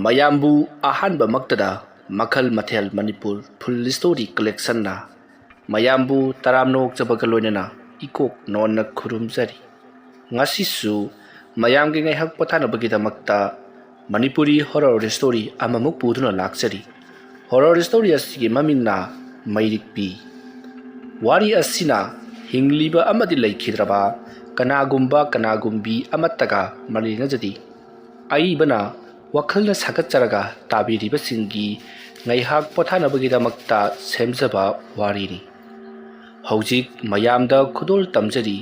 mayambu ahanba maktada makhal mathel manipur full story collection na mayambu taramnok jabagaloinana ikok nonna khurumjari ngasi su mayam ge ngai hak pathana bagida makta manipuri horror story amamuk puduna laksari horror story asigi mamingna mairikpi wari asina hingliba amadi laikhidraba kanagumbi amattaga malinga jadi aibana wakhalna sakatcharaga tabiriba singi ngaihak pothanabagida makta semjaba warini hojik mayamda khudol tamjari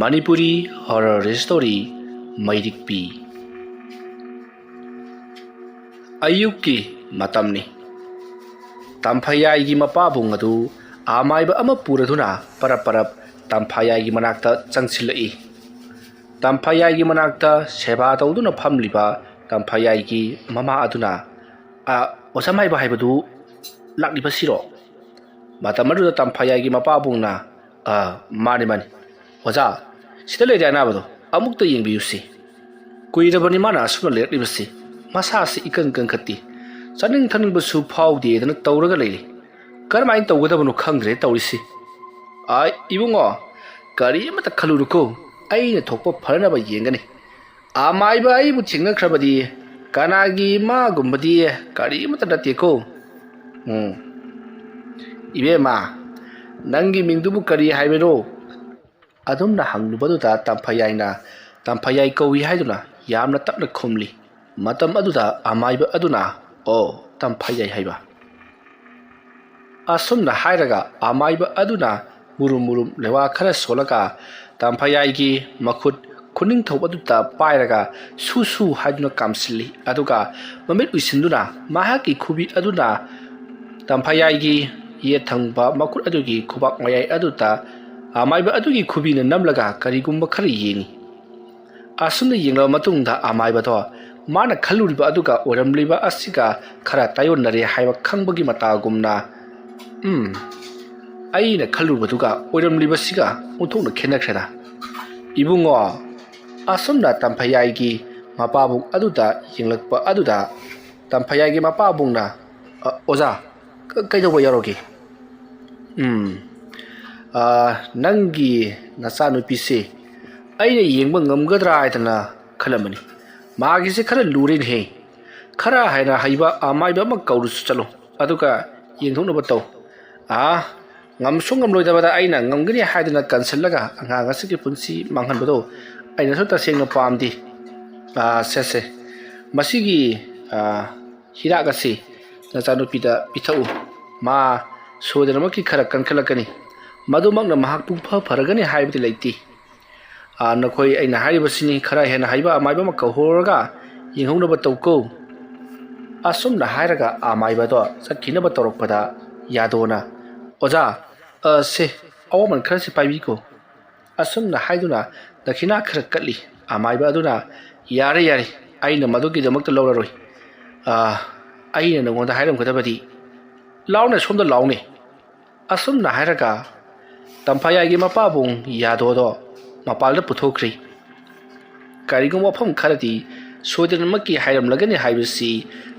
manipuri horror story mairikpi ayuki matamni tamphayai mapabung adu amaiba ama puraduna parap tamphayai manakta changsilai tamphayai manakta seba tawduna phamliba tamphayai mama aduna osamai ba haibadu lakliba siro matamadu tamphayai mapabungna mani oja sida leidana bado amukta yengbiyusi kuirabani mana asuna leklibasi masasi ikan khati chaning thaning basu phawde dana tawraga leiri karmain tawgadabanu khangre tawrisi ai ibungo kari mata khaluruko aina thokpa pharnaba yengani amaiba ai bu thingna khrabadi kanagi ma gumbadi kari mata dateko ibe ma nangi mingdubu kari haibero adumna hanglubadu da tamphayai kawi haiduna yamna tapna khumli matam aduda amaiba aduna tamphayai haiba asumna hairaga amaiba aduna murum lewa khara solaka tamphayai gi makhut kuning thobadutta pairaga su haiduna kamsili aduga mamit uisinduna mahaki khubi aduna tamphayai gi ye thangba makhut adugi khubak mayai aduta amaiba adugi khubina namlaga karigumba khari yeni asumna yengla matungda amaiba to mana khaluriba aduga oramliba asiga khara tayonnare haiba khangbagi matagumna aina khalubaduga oramliba siga uthokna khenakhra ibungo asumna tamphayai gi mapabung aduda yenglakpa aduda tamphayai gi mapabungna oja kaidoba yaroge nangi nasanupise aina yengba ngamgadra aitana khalamani magise khara lurin he khara haina haiba amaiba ma kaurus chalo aduka yengthokna bato ngamsung loidabada aina ngamgani haidana kansallaga anga ngasiki punsi manghanbado aina sota sengna pamdi sese masigi hiragasi nachanupida pithau ma sodanamaki khara kankhalakani madumakna mahak pungpha pharagani haibati leiti nakoi aina haibasini khara hena haiba amaiba ma kahorga yenghognaba tawko asumna hairaga amaiba do sakhinaba tawrokpada yadona oja se awaman khara se paibiko asumna haiduna dakhina khara katli amaiba aduna yare aina madugi damakta lawraroi aina nangonda hairam kadabadi launa somda laune asumna hairaga tamphayai gi mapabung yadodo mapalda puthokri karigum wafam kharati sodanamaki hairamlagani haibasi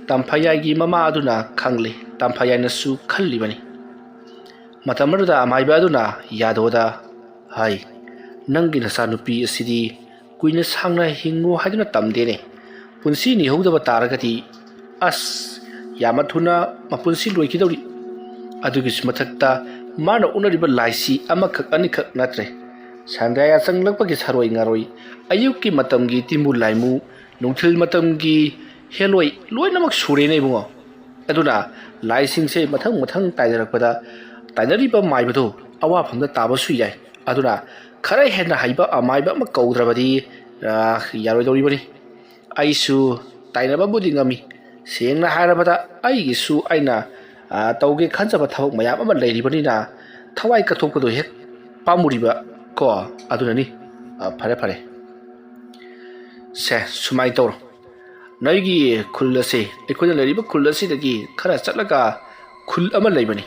tamphayai gi mama aduna khangli tamphayai na su khallibani matamruda amaiba aduna yadoda hai nangi nasanupi asidi kuina sangna hingu haiduna tamdene punsi ni hodaba taragati yamathuna mapunsi loikidori adugi mathakta mana unariba laisi amakak anikak natre sandaya changlakpagi saroi ngaroi ayuki matamgi timu laimu nungthil matamgi heloi loinamak sure nei bungo aduna laisingse mathang taidarakpada tainariba maibado awa phamda tabasu yai aduna khara hena haiba amaiba ma kaudrabadi yaroi dori bani aisu tainaba budi ngami sengna harabada aigi su aina tauge khanjaba thabak mayam ama leiribani na thawai kathokpado hek pamuriba ko adunani phare se sumai toro naigi khulase ekhoina leriba khulase dagi khara chatlaga khul ama leibani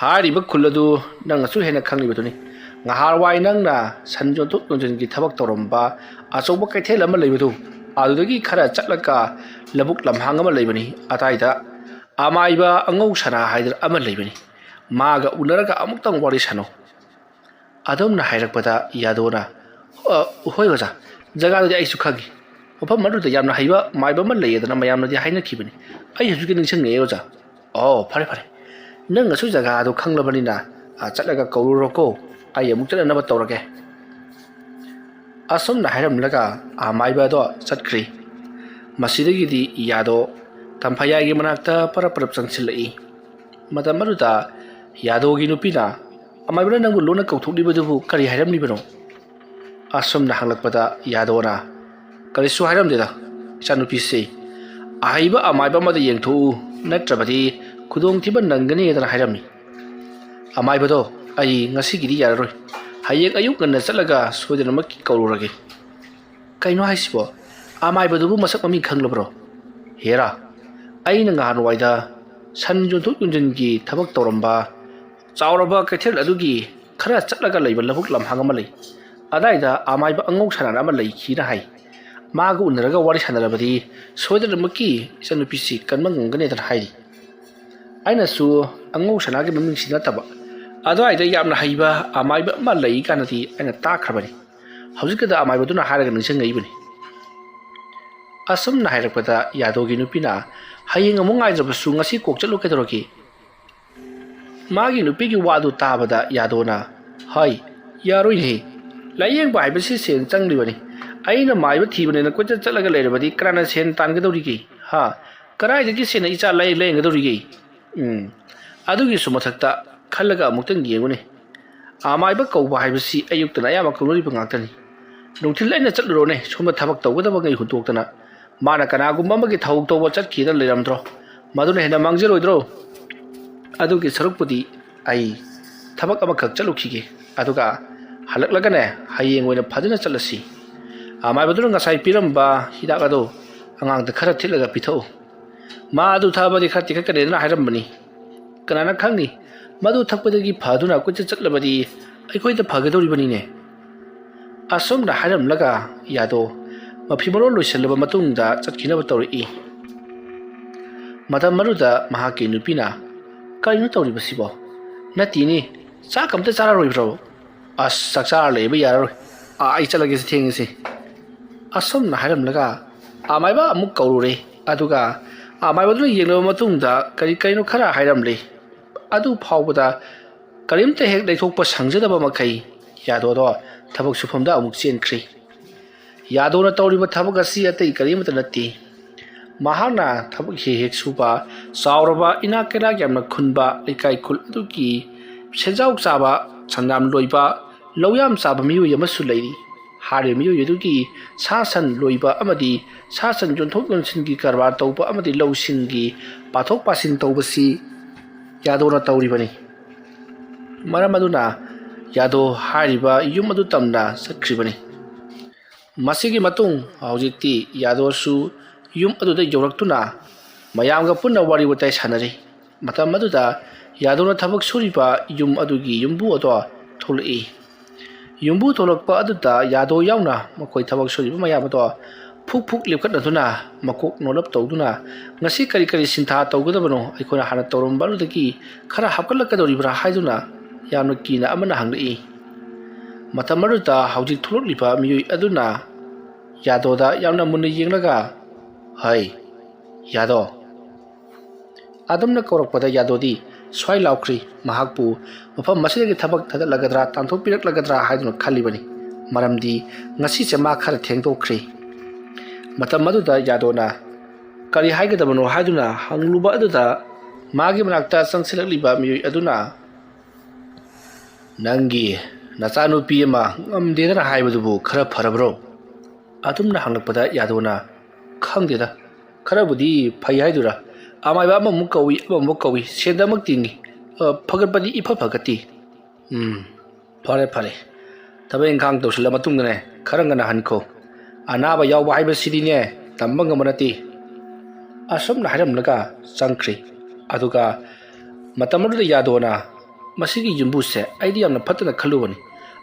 hariba khuladu nangasu hena khanglibaduni ngahar wai nangna sanjon thuk nonjin gi thabak toromba achoba kaithel ama leibadu ꯑꯗꯨꯗꯒꯤ ꯈꯔ ꯆꯠꯂꯒ ꯂꯕꯨꯛ ꯂꯝꯍꯥꯡ ꯑꯃ ꯂꯩꯕꯅꯤ ꯑꯗꯥꯏꯗ ꯑꯃꯥꯏꯕ ꯑꯉꯧ ꯁꯅꯥ ꯍꯥꯏꯗꯅ ꯑꯃ ꯂꯩꯕꯅꯤ ꯃꯥꯒ ꯎꯅꯔꯒ ꯑꯃꯨꯛꯇꯪ ꯋꯥꯔꯤ ꯁꯥꯟꯅꯧ ꯑꯗꯨꯝꯅ ꯍꯥꯏꯔꯛꯄꯗ ꯌꯥꯗꯣꯅ ꯍꯣꯏ ꯑꯣꯖꯥ ꯖꯒꯥꯗꯨꯗꯤ ꯑꯩꯁꯨ ꯈꯪꯉꯤ ꯃꯐꯝ ꯑꯗꯨꯗ ꯌꯥꯝꯅ ꯍꯩꯕ ꯃꯥꯏꯕ ꯑꯃ ꯂꯩꯌꯦꯗꯅ ꯃꯌꯥꯝꯅꯗꯤ ꯍꯥꯏꯅꯈꯤꯕꯅꯤ ꯑꯩ ꯍꯧꯖꯤꯛꯀꯤ ꯅꯤꯡꯁꯤꯡꯉꯛꯑꯦ ꯑꯣꯖꯥ ꯑꯣ ꯐꯔꯦ ꯐꯔꯦ ꯅꯪꯅꯁꯨ ꯖꯒꯥꯗꯣ ꯈꯪꯂꯕꯅꯤꯅ ꯆꯠꯂꯒ ꯀꯧꯔꯨꯔꯣꯀꯣ ꯑꯩ ꯑꯃꯨꯛ ꯆꯠꯅꯅꯕ ꯇꯧꯔꯒꯦ ꯑꯁꯨꯝꯅ ꯍꯥꯏꯔꯝꯂꯒ ꯑꯃꯥꯏꯕꯗꯣ ꯆꯠꯈ꯭ꯔꯤ ꯃꯁꯤꯗꯒꯤꯗꯤ ꯌꯥꯗꯣ ꯇꯝꯐꯥꯌꯥꯏꯒꯤ ꯃꯅꯥꯛꯇ ꯄꯔꯞ ꯆꯪꯁꯤꯜꯂꯛꯏ ꯃꯇꯝ ꯑꯗꯨꯗ ꯌꯥꯗꯣꯒꯤ ꯅꯨꯄꯤꯅ ꯑꯃꯥꯏꯕꯅ ꯅꯪꯕꯨ ꯂꯣꯟꯅ ꯀꯧꯊꯣꯛꯂꯤꯕꯗꯨꯕꯨ ꯀꯔꯤ ꯍꯥꯏꯔꯝꯂꯤꯕꯅꯣ ꯑꯁꯨꯝꯅ ꯍꯪꯂꯛꯄꯗ ꯌꯥꯗꯣꯅ ꯀꯔꯤꯁꯨ ꯍꯥꯏꯔꯝꯗꯦꯗ ꯏꯆꯥꯅꯨꯄꯤꯁꯤ ꯑꯍꯩꯕ ꯑꯃꯥꯏꯕ ꯑꯃꯗ ꯌꯦꯡꯊꯣꯛꯎ ꯅꯠꯇ꯭ꯔꯕꯗꯤ ꯈꯨꯗꯣꯡꯊꯤꯕ ꯅꯪꯒꯅꯤꯗꯅ ꯍꯥꯏꯔꯝꯃꯤ ꯑꯃꯥꯏꯕꯗꯣ ꯑꯩ ꯉꯁꯤꯒꯤꯗꯤ ꯌꯥꯔꯔꯣꯏ ꯍꯌꯦꯡ ꯑꯌꯨꯛ ꯉꯟꯅ ꯆꯠꯂꯒ ꯁꯣꯏꯗꯅꯃꯛꯀꯤ ꯀꯧꯔꯨꯔꯒꯦ ꯀꯩꯅꯣ ꯍꯥꯏꯁꯤꯕꯣ ꯑꯃꯥꯏꯕꯗꯨꯕꯨ ꯃꯁꯛ ꯃꯃꯤꯡ ꯈꯪꯂꯕ꯭ꯔꯣ ꯍꯦꯔꯥ ꯑꯩꯅ ꯅꯍꯥꯟꯋꯥꯏꯗ ꯁꯟ ꯌꯣꯟꯊꯣꯛ ꯌꯣꯟꯁꯤꯟꯒꯤ ꯊꯕꯛ ꯇꯧꯔꯝꯕ ꯆꯥꯎꯔꯕ ꯀꯩꯊꯦꯜ ꯑꯗꯨꯒꯤ ꯈꯔ ꯆꯠꯂꯒ ꯂꯩꯕ ꯂꯕꯨꯛ ꯂꯝꯍꯥꯡ ꯑꯃ ꯂꯩ ꯑꯗꯥꯏꯗ ꯑꯃꯥꯏꯕ ꯑꯉꯧ ꯁꯅꯥ ꯑꯃ ꯂꯩꯈꯤꯅ ꯍꯥꯏ ꯃꯥꯒ ꯎꯅꯔꯒ ꯋꯥꯔꯤ ꯁꯥꯟꯅꯔꯕꯗꯤ ꯁꯣꯏꯗꯅꯃꯛꯀꯤ ꯏꯆꯟꯅꯨꯄꯤꯁꯤ ꯀꯟꯕ ꯉꯝꯒꯅꯤꯗꯅ ꯍꯥꯏꯔꯤ ꯑꯩꯅꯁꯨ ꯑꯉꯧ ꯁꯅꯥꯒꯤ ꯃꯃꯤꯡꯁꯤ ꯅꯠꯇꯕ ꯑꯗꯨꯋꯥꯏꯗ ꯌꯥꯝꯅ ꯍꯩꯕ ꯑꯃꯥꯏꯕ ꯑꯃ ꯂꯩ ꯀꯥꯟꯗꯗꯤ ꯑꯩꯅ ꯇꯥꯈ꯭ꯔꯕꯅꯤ ꯍꯧꯖꯤꯛꯀꯗ ꯑꯃꯥꯏꯕꯗꯨꯅ ꯍꯥꯏꯔꯒ ꯅꯤꯡꯁꯤꯡꯉꯛꯏꯕꯅꯤ ꯑꯁꯨꯝꯅ ꯍꯥꯏꯔꯛꯄꯗ ꯌꯥꯗꯣꯒꯤ ꯅꯨꯄꯤꯅ ꯍꯌꯦꯡ ꯑꯃꯨꯛ ꯉꯥꯏꯖꯕꯁꯨ ꯉꯁꯤ ꯀꯣꯛ ꯆꯠꯂꯨ ꯀꯩꯗꯧꯔꯒꯦ ꯃꯥꯒꯤ ꯅꯨꯄꯤꯒꯤ ꯋꯥꯗꯨ ꯇꯥꯕꯗ ꯌꯥꯗꯣꯅ ꯍꯥꯏ ꯌꯥꯔꯣꯏꯅꯦ ꯂꯥꯏꯌꯦꯡꯕ ꯍꯥꯏꯕꯁꯤ ꯁꯦꯟ ꯆꯪꯂꯤꯕꯅꯤ ꯑꯩꯅ ꯃꯥꯏꯕ ꯊꯤꯕꯅꯤꯅ ꯀꯣꯏꯆꯠ ꯆꯠꯂꯒ ꯂꯩꯔꯕꯗꯤ ꯀꯅꯥꯅ ꯁꯦꯟ ꯇꯥꯟꯒꯗꯧꯔꯤꯒꯦ ꯍꯥ ꯀꯗꯥꯏꯗꯒꯤ ꯁꯦꯟꯅ ꯏꯆꯥ ꯂꯥꯏꯌꯦꯡꯒꯗꯧꯔꯤꯒꯦ ꯑꯗꯨꯒꯤꯁꯨ ꯃꯊꯛꯇ ꯈꯜꯂꯒ ꯑꯃꯨꯛꯇꯪ ꯌꯦꯡꯉꯨꯅꯦ ꯑꯃꯥꯏꯕ ꯀꯧꯕ ꯍꯥꯏꯕꯁꯤ ꯑꯌꯨꯛꯇꯅ ꯑꯌꯥꯝꯕ ꯀꯧꯅꯔꯤꯕ ꯉꯥꯛꯇꯅꯤ ꯅꯨꯡꯊꯤꯜ ꯑꯩꯅ ꯆꯠꯂꯨꯔꯣꯅꯦ ꯁꯣꯝꯗ ꯊꯕꯛ ꯇꯧꯒꯗꯕ ꯉꯩ ꯍꯨꯟꯇꯣꯛꯇꯅ ꯃꯥꯅ ꯀꯅꯥꯒꯨꯝꯕ ꯑꯃꯒꯤ ꯊꯕꯛ ꯇꯧꯕ ꯆꯠꯈꯤꯗꯅ ꯂꯩꯔꯝꯗ꯭ꯔꯣ ꯃꯗꯨꯅ ꯍꯦꯟꯅ ꯃꯥꯡꯖꯔꯣꯏꯗ꯭ꯔꯣ ꯑꯗꯨꯒꯤ ꯁꯔꯨꯛꯄꯨꯗꯤ ꯑꯩ ꯊꯕꯛ ꯑꯃꯈꯛ ꯆꯠꯂꯨꯈꯤꯒꯦ ꯑꯗꯨꯒ ꯍꯜꯂꯛꯂꯒꯅꯦ ꯍꯌꯦꯡ ꯑꯣꯏꯅ ꯐꯖꯅ ꯆꯠꯂꯁꯤ ꯑꯃꯥꯏꯕꯗꯨꯅ ꯉꯁꯥꯏ ꯄꯤꯔꯝꯕ ꯍꯤꯗꯥꯛ ꯑꯗꯣ ꯑꯉꯥꯡꯗ ꯈꯔ ꯊꯤꯠꯂꯒ ꯄꯤꯊꯛꯎ ꯃꯥ ꯑꯗꯨ ꯊꯛꯑꯕꯗꯤ ꯈꯔ ꯇꯦꯛꯈꯠꯀꯅꯤꯗꯅ ꯍꯥꯏꯔꯝꯕꯅꯤ ꯀꯅꯥꯅ ꯈꯪꯅꯤ ꯃꯗꯨ ꯊꯛꯄꯗꯒꯤ ꯐꯗꯨꯅ ꯀꯣꯏꯆꯠ ꯆꯠꯂꯕꯗꯤ ꯑꯩꯈꯣꯏꯗ ꯐꯒꯗꯧꯔꯤꯕꯅꯤꯅꯦ ꯑꯁꯨꯝꯅ ꯍꯥꯏꯔꯝꯂꯒ ꯌꯥꯗꯣ ꯃꯐꯤ ꯃꯔꯣꯜ ꯂꯣꯏꯁꯤꯜꯂꯕ ꯃꯇꯨꯡꯗ ꯆꯠꯈꯤꯅꯕ ꯇꯧꯔꯛꯏ ꯃꯇꯝ ꯑꯗꯨꯗ ꯃꯍꯥꯛꯀꯤ ꯅꯨꯄꯤꯅ ꯀꯔꯤꯅꯣ ꯇꯧꯔꯤꯕꯁꯤꯕꯣ ꯅꯠꯇꯦꯅꯦ ꯆꯥꯛ ꯑꯝꯇ ꯆꯥꯔꯔꯣꯏꯕ꯭ꯔꯣ ꯑꯁ ꯆꯥꯛ ꯆꯥꯔ ꯂꯩꯕ ꯌꯥꯔꯔꯣꯏ ꯑꯩ ꯆꯠꯂꯒꯦꯁꯤ ꯊꯦꯡꯉꯁꯤ ꯑꯁꯨꯝꯅ ꯍꯥꯏꯔꯝꯂꯒ ꯑꯃꯥꯏꯕ ꯑꯃꯨꯛ ꯀꯧꯔꯨꯔꯦ ꯑꯗꯨꯒ ꯑꯃꯥꯏꯕꯗꯨꯅ ꯌꯦꯡꯂꯕ ꯃꯇꯨꯡꯗ ꯀꯔꯤꯅꯣ ꯈꯔ ꯍꯥꯏꯔꯝꯂꯦ ꯑꯗꯨ ꯐꯥꯎꯕꯗ ꯀꯔꯤꯝꯇ ꯍꯦꯛ ꯂꯩꯊꯣꯛꯄ ꯁꯪꯖꯗꯕ ꯃꯈꯩ ꯌꯥꯗꯣꯗꯣ ꯊꯕꯛ ꯁꯨꯐꯝꯗ ꯑꯃꯨꯛ ꯆꯦꯟꯈ꯭ꯔꯤ ꯌꯥꯗꯣꯅ ꯇꯧꯔꯤꯕ ꯊꯕꯛ ꯑꯁꯤ ꯑꯇꯩ ꯀꯔꯤꯃꯇ ꯅꯠꯇꯦ ꯃꯍꯥꯛꯅ ꯊꯕꯛ ꯍꯦꯛ ꯁꯨꯕ ꯆꯥꯎꯔꯕ ꯏꯅꯥꯛ ꯀꯩꯔꯥꯛ ꯌꯥꯝꯅ ꯈꯨꯟꯕ ꯂꯩꯀꯥꯏ ꯈꯨꯜ ꯑꯗꯨꯒꯤ ꯁꯦꯟꯖꯥꯎ ꯆꯥꯕ ꯁꯟꯌꯥꯝ ꯂꯣꯏꯕ ꯂꯧꯌꯥꯝ ꯆꯥꯕ ꯃꯤꯑꯣꯏ ꯑꯃꯁꯨ ꯂꯩꯔꯤ ꯍꯥꯏꯔꯤꯕ ꯃꯤꯑꯣꯏ ꯑꯗꯨꯒꯤ ꯁꯥ ꯁꯟ ꯂꯣꯏꯕ ꯑꯃꯗꯤ ꯁꯥ ꯁꯟ ꯌꯣꯟꯊꯣꯛ ꯌꯣꯟꯁꯤꯟꯒꯤ ꯀꯔꯕꯥꯔ ꯇꯧꯕ ꯑꯃꯗꯤ ꯂꯧꯁꯤꯡꯒꯤ ꯄꯥꯊꯣꯛ ꯄꯥꯁꯤꯟ ꯇꯧꯕꯁꯤ ꯌꯥꯗꯣꯅ ꯇꯧꯔꯤꯕꯅꯤ ꯃꯔꯝ ꯑꯗꯨꯅ ꯌꯥꯗꯣ ꯍꯥꯏꯔꯤꯕ ꯌꯨꯝ ꯑꯗꯨ ꯇꯝꯅ ꯆꯠꯈ꯭ꯔꯤꯕꯅꯤ ꯃꯁꯤꯒꯤ ꯃꯇꯨꯡ ꯍꯧꯖꯤꯛꯇꯤ ꯌꯥꯗꯣꯁꯨ ꯌꯨꯝ ꯑꯗꯨꯗ ꯌꯧꯔꯛꯇꯨꯅ ꯃꯌꯥꯝꯒ ꯄꯨꯟꯅ ꯋꯥꯔꯤ ꯋꯥꯇꯥꯏ ꯁꯥꯟꯅꯔꯤ ꯃꯇꯝ ꯑꯗꯨꯗ ꯌꯥꯗꯣꯅ ꯊꯕꯛ ꯁꯨꯔꯤꯕ ꯌꯨꯝ ꯑꯗꯨꯒꯤ ꯌꯨꯝꯕꯨ ꯑꯗꯣ ꯊꯣꯛꯂꯛꯏ ꯌꯨꯝꯕꯨ ꯊꯣꯛꯂꯛꯄ ꯑꯗꯨꯗ ꯌꯥꯗꯣ ꯌꯥꯎꯅ ꯃꯈꯣꯏ ꯊꯕꯛ ꯁꯨꯔꯤꯕ ꯃꯌꯥꯝ ꯑꯗꯣ ꯐꯨꯛ ꯂꯦꯞꯈꯠꯅꯗꯨꯅ ꯃꯀꯣꯛ ꯅꯣꯂꯞ ꯇꯧꯗꯨꯅ ꯉꯁꯤ ꯀꯔꯤ ꯁꯤꯟꯊꯥ ꯇꯧꯒꯗꯕꯅꯣ ꯑꯩꯈꯣꯏꯅ ꯍꯥꯟꯅ ꯇꯧꯔꯝꯕ ꯑꯗꯨꯗꯒꯤ ꯈꯔ ꯍꯥꯞꯀꯠꯂꯛꯀꯗꯧꯔꯤꯕ꯭ꯔꯥ ꯍꯥꯏꯗꯨꯅ ꯌꯥꯝꯅ ꯀꯤꯅ ꯑꯃꯅ ꯍꯪꯂꯛꯏ ꯃꯇꯝ ꯑꯗꯨꯗ ꯍꯧꯖꯤꯛ ꯊꯣꯛꯂꯛꯂꯤꯕ ꯃꯤꯑꯣꯏ ꯑꯗꯨꯅ ꯌꯥꯗꯣꯗ ꯌꯥꯝꯅ ꯃꯨꯟꯅ ꯌꯦꯡꯂꯒ ꯍꯩ ꯌꯥꯗꯣ ꯑꯗꯨꯝꯅ ꯀꯧꯔꯛꯄꯗ ꯌꯥꯗꯣꯗꯤ ꯁ꯭ꯋꯥꯏ ꯂꯥꯎꯈ꯭ꯔꯤ ꯃꯍꯥꯛꯄꯨ ꯃꯐꯝ ꯑꯁꯤꯗꯒꯤ ꯊꯕꯛ ꯊꯥꯗꯠꯂꯒꯗ꯭ꯔꯥ ꯇꯥꯟꯊꯣꯛꯄꯤꯔꯛꯂꯒꯗ꯭ꯔꯥ ꯍꯥꯏꯗꯨꯅ ꯈꯜꯂꯤꯕꯅꯤ ꯃꯔꯝꯗꯤ ꯉꯁꯤꯁꯦ ꯃꯥ ꯈꯔ ꯊꯦꯡꯗꯣꯛꯈ꯭ꯔꯤ ꯃꯇꯝ ꯑꯗꯨꯗ ꯌꯥꯗꯣꯅ ꯀꯔꯤ ꯍꯥꯏꯒꯗꯕꯅꯣ ꯍꯥꯏꯗꯨꯅ ꯍꯪꯂꯨꯕ ꯑꯗꯨꯗ ꯃꯥꯒꯤ ꯃꯅꯥꯛꯇ ꯆꯪꯁꯤꯜꯂꯛꯂꯤꯕ ꯃꯤꯑꯣꯏ ꯑꯗꯨꯅ ꯅꯪꯒꯤ ꯅꯆꯥꯅꯨꯄꯤ ꯑꯃ ꯉꯝꯗꯦꯗꯅ ꯍꯥꯏꯕꯗꯨꯕꯨ ꯈꯔ ꯐꯔꯕ꯭ꯔꯣ ꯑꯗꯨꯝꯅ ꯍꯪꯂꯛꯄꯗ ꯌꯥꯗꯣꯅ ꯈꯪꯗꯦꯗ ꯈꯔꯕꯨꯗꯤ ꯐꯩ ꯍꯥꯏꯗꯨꯔꯥ ꯑꯃꯥꯏꯕ ꯑꯃꯃꯨꯛ ꯀꯧꯏ ꯑꯃꯃꯨꯛ ꯀꯧꯏ ꯁꯦꯟꯗꯃꯛ ꯇꯤꯡꯉꯤ ꯐꯒꯠꯄꯗꯤ ꯏꯐ ꯐꯒꯠꯇꯦ ꯐꯔꯦ ꯊꯕꯛ ꯏꯪꯈꯥꯡ ꯇꯧꯁꯤꯜꯂ ꯃꯇꯨꯡꯗꯅꯦ ꯈꯔ ꯉꯟꯅ ꯍꯟꯈꯣ ꯑꯅꯥꯕ ꯌꯥꯎꯕ ꯍꯥꯏꯕꯁꯤꯗꯤꯅꯦ ꯇꯝꯕ ꯉꯝꯕ ꯅꯠꯇꯦ ꯑꯁꯨꯝꯅ ꯍꯥꯏꯔꯝꯂꯒ ꯆꯪꯈ꯭ꯔꯤ ꯑꯗꯨꯒ ꯃꯇꯝ ꯑꯗꯨꯗ ꯌꯥꯗꯣꯅ ꯃꯁꯤꯒꯤ ꯌꯨꯝꯕꯨꯁꯦ ꯑꯩꯗꯤ ꯌꯥꯝꯅ ꯐꯠꯇꯅ ꯈꯜꯂꯨꯕꯅꯤ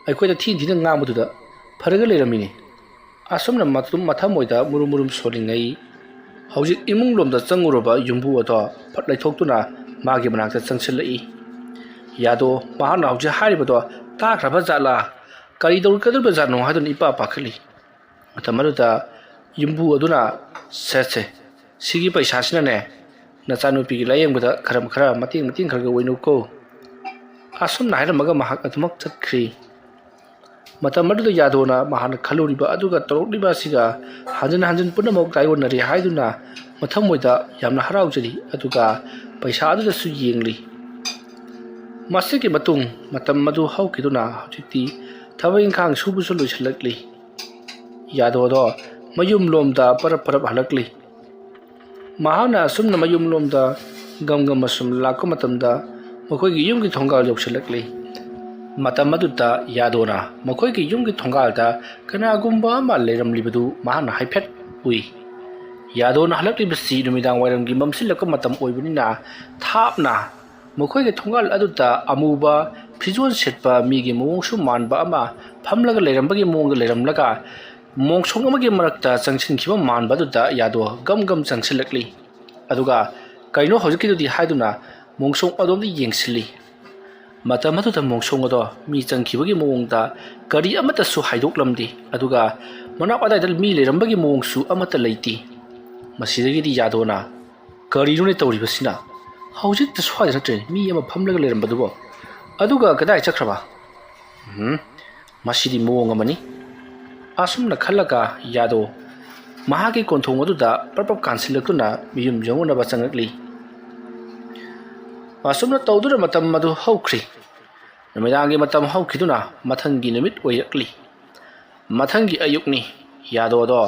ꯑꯩꯈꯣꯏꯗ ꯊꯤꯅ ꯉꯥꯡꯕꯗꯨꯗ ꯐꯔꯒ ꯂꯩꯔꯝꯃꯤꯅꯤ asumna matham moida murum solingai hojik imung lomda changuroba yumbu ato phatlai thoktuna magi manakta changsilai yado mahana hojik haribodo ta khraba jala kari dor kadar bazano hadun ipa pakhali matamaruda yumbu aduna sese sigi paisa sina ne nachanu pigi layeng bada kharam khara mating kharga wainu ko asum naira maga mahak atmak chakri matamaruda yadona mahana khaluriba aduga torokliba siga hanjan punamok taionari haiduna mathamoida yamna haraujari aduga paisa aduda su yengli masiki matung matam madu haukiduna hojikti thabai khang subusu loisalakli yadodo mayum lomda parap halakli mahana sumna mayum lomda gam masum lakko matamda makoigi yumgi thongal yoksalakli matam maduta yadona makoigi yumgi thongalda kanagumba ma leramlibadu mahana haiphet ui yadona halakli basi numidang wairamgi mamsilakko matam oibunina thapna makoigi thongal aduta amuba फिजोन सेटपा मीगी मोंगसु मानबा अमा फमलगा लेरमबगी मोंग लेरमलगा मोंगसोंग अमगी मरक्ता चंगसिनखिबा मानबादुदा यादो गम चंगसिलकली अदुगा कइनो हजकिदुदि हाइदुना मोंगसोंग अदोमदि येंगसिली मतमदुदा मोंगसोंग अदो मी चंगखिबगी मोंगदा करी अमता सु हाइदोकलमदि अदुगा मना अदाइदल मी लेरमबगी मोंगसु अमता लैति मसिदगिदि यादोना करीनुने तौरिबसिना हौजिक तस्वाइदर train मी अमा फमलगा लेरमबदुबो aduga kadai chakraba masidi moong amani asumna khalaga yado mahagi konthong aduda parpap kansilakuna miyum jongona bachangakli asumna tawdura matam madu haukri namidangi matam haukiduna mathangi numit oyakli mathangi ayukni yado do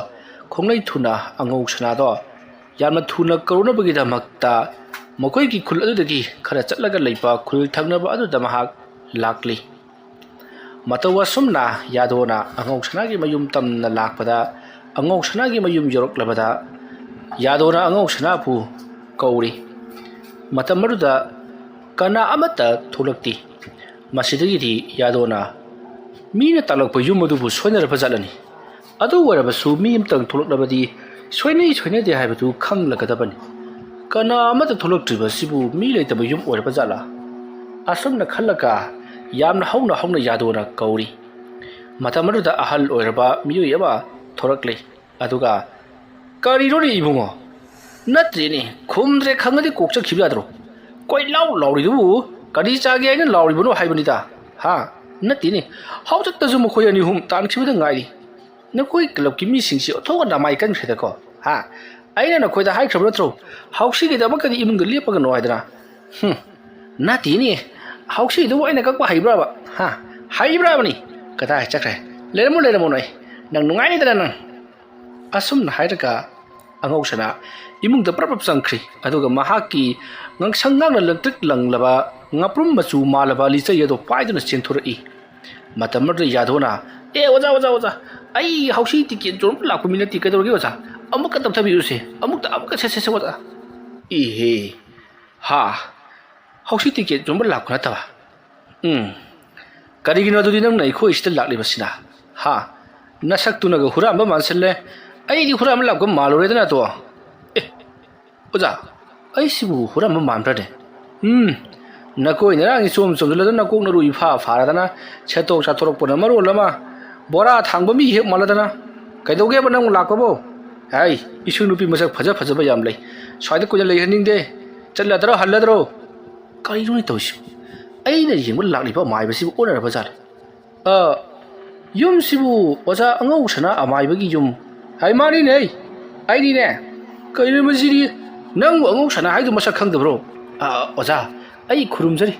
khonglai thuna angau sana do yamna thuna karuna bagida makta मकोई की खुल अदुदगी खरा चलगा लैपा खुल थगनबा अदुदा महाक लाकली मतवा सुमना यादोना अंगौसनागी मयुम तमना लाकपदा अंगौसनागी मयुम योरकलबदा यादोना अंगौसना पु कौरी मतमरुदा कना अमता थोलक्ति मसिदगिदि यादोना Meena तालकप yum अदुबु सोइनरबा जालनी अदु वरबसु meme तंग थोलकलबदी सोइनै दे हाइबदु खंगलगदबनी kana amata tholoktriba sibu mi leitaba yum oiraba jala asumna khallaka yamna hauna yadona kauri matamaruda ahal oiraba miyu yaba thorakle aduga kari rori ibungo natrini khumdre khangadi kokcha khibadro koi lauri du kari chage aina lauri buno haibani da ha natini hauta tazu mo khoyani hum tan khibada ngai na koi club ki mi singsi othoga na mai kan kheda ko ha aina na khoida hai khabra tro hausi gi dama kadi imun gli paga no haidra na tini hausi du aina ka pa haibra ba ha haibra bani kada chakre leramo noi nang nungai ni dana asum na haidaka angau sana imung da prapap sangkhri aduga mahaki ngang sangang na lagtrik langlaba ngaprum machu malaba li chai do paiduna chenthura matamar yadona e oja ai hausi tiket jom la ku minati ka dorgi oja amuk tab tabi use amuk se wada he ha hausi tiket jom la ku na ta karigino dudi nang nai khoi stel lakli basina ha nasak tu na ga hura ba manselle ai di hura am la ko malore dana to oja ai sibu hura ma man pra de nakoi na ngi som la na ko na ru ifa fara dana chetok chatorok pona maro lama bora thangba mi he maladana kaidoge ba nang lakko bo ai isu nupi masak phaja ba yam lai swaida ko lai haning de chatla daro halla daro kai ru ni toshi ai na yeng ba lakli ba mai ba sibu onar ba jar yum sibu oja angau sana amai ba gi yum ai mari nei ai ni ne kai ni masiri nang angau sana hai du masak khang de bro oja ai khurum jari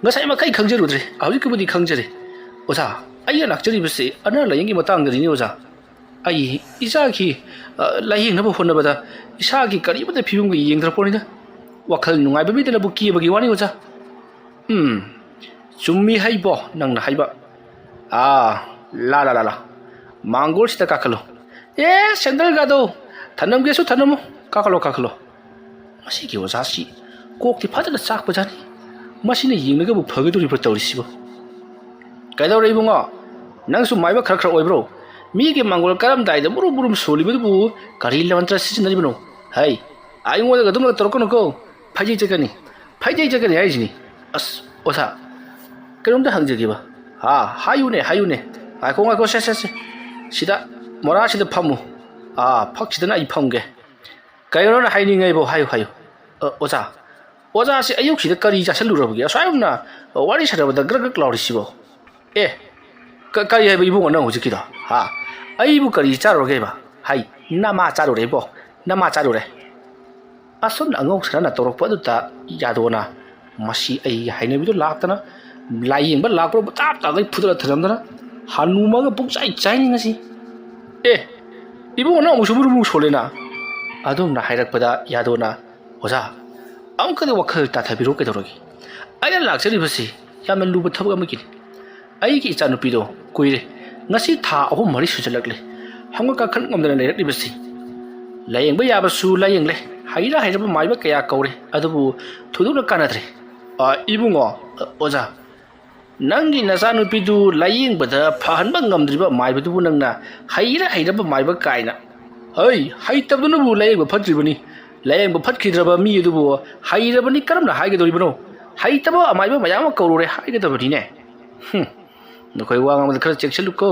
ngasai ma kai khang jaru dre awi ku budi khang jari oja ai lakchari base ana layengi matang gari ni oja ai isa ki layeng na bo honna bada isa ki kari bada phibum gi yeng dra porina wakhal nungai ba mi de bu ki ba gi wani oja chummi hai bo nang na hai ba la mangol sita kakalo sandal ga do thanam ge su thanamu kakalo masi ki oja si kok ti phada sak pa jani masi ne yeng na ga bu phagi duri pa tawri sibo kaidau rei bunga nang su mai ba khar oibro ꯃꯤꯒꯤ ꯃꯥꯡꯒꯣꯜ ꯀꯔꯝꯗꯥꯏꯗ ꯃꯨꯔꯨꯝ ꯃꯨꯔꯨꯝ ꯁꯣꯜꯂꯤꯕꯗꯨꯕꯨ ꯀꯔꯤ ꯂꯃꯟꯇ꯭ꯔ ꯁꯤꯖꯤꯟꯅꯔꯤꯕꯅꯣ ꯍꯩ ꯑꯩꯉꯣꯟꯗꯒ ꯑꯗꯨꯝ ꯇꯧꯔꯛꯀꯅꯨꯀꯣ ꯐꯩꯖꯩ ꯆꯠꯀꯅꯤ ꯍꯥꯏꯁꯤꯅꯤ ꯑꯁ ꯑꯣꯖꯥ ꯀꯩꯅꯣꯝꯇ ꯍꯪꯖꯒꯦꯕ ꯍꯥꯏꯌꯨꯅꯦ ꯉꯥꯏꯈꯣ ꯁꯦ ꯁꯤꯗ ꯃꯣꯔꯥꯁꯤꯗ ꯐꯝꯃꯨ ꯐꯛꯁꯤꯗꯅ ꯑꯩ ꯐꯝꯒꯦ ꯀꯩꯅꯣꯅ ꯍꯥꯏꯅꯤꯡꯉꯩꯕꯣ ꯍꯥꯏꯌꯨ ꯑꯣꯖꯥꯁꯤ ꯑꯌꯨꯛꯁꯤꯗ ꯀꯔꯤ ꯆꯥꯁꯤꯜꯂꯨꯔꯕꯒꯦ ꯑꯁ꯭ꯋꯥꯏꯒꯨꯝꯅ ꯋꯥꯔꯤ ꯁꯥꯟꯅꯕꯗ ꯒ꯭ꯔꯛ ꯂꯥꯎꯔꯤꯁꯤꯕꯣ ꯀꯔꯤ ꯍꯥꯏꯕ ꯏꯕꯨꯡꯉꯣ ꯅꯪ ꯍꯧꯖꯤꯛꯀꯤꯗꯣ ꯑꯩꯕꯨ ꯀꯔꯤ ꯆꯥꯔꯨꯔꯒꯦꯕ ꯍꯥꯏ ꯅꯃꯥ ꯆꯥꯔꯨꯔꯦ ꯑꯁꯨꯝꯅ ꯑꯉꯧ ꯁꯅꯥꯅ ꯇꯧꯔꯛꯄ ꯑꯗꯨꯗ ꯌꯥꯗꯣꯅ ꯃꯁꯤ ꯑꯩꯒꯤ ꯍꯩꯅꯕꯤꯗꯣ ꯂꯥꯛꯇꯅ ꯂꯥꯏꯌꯦꯡꯕ ꯂꯥꯛꯄ꯭ꯔꯕꯨ ꯇꯥꯞ ꯇꯥꯞꯒꯩ ꯐꯨꯗꯠꯂ ꯊꯅꯝꯗꯅ ꯍꯅꯨꯃꯒ ꯄꯨꯡꯆꯥꯏ ꯉꯁꯤ 이봉은 나 무슨 무릎 솔레나 아돔나 하이락보다 야도나 오자 아무까지 와클 따타비로 깨도록이 아야 락처리 버시 야면 루브 터브가 먹긴 아이기 있잖아 비도 고이래 ngasi tha ahum mari sujalakle hanga ka khan ngomdana lerak libasi layeng ba yaba su layeng le haira haira ba mai ba kaya kaure adubu thuduna kanadre ibungo oja nangi nasanu pidu layeng bada phahan ba ngamdri ba mai badu nangna haira ba mai ba kaina hei haitabnu bu layeng ba phatri bani layeng ba phatkidra ba mi adubu haira bani karamna haige dori bano haitaba mai ba mayama kaurure haige dabani ne नकोई वांग में खर check चलुको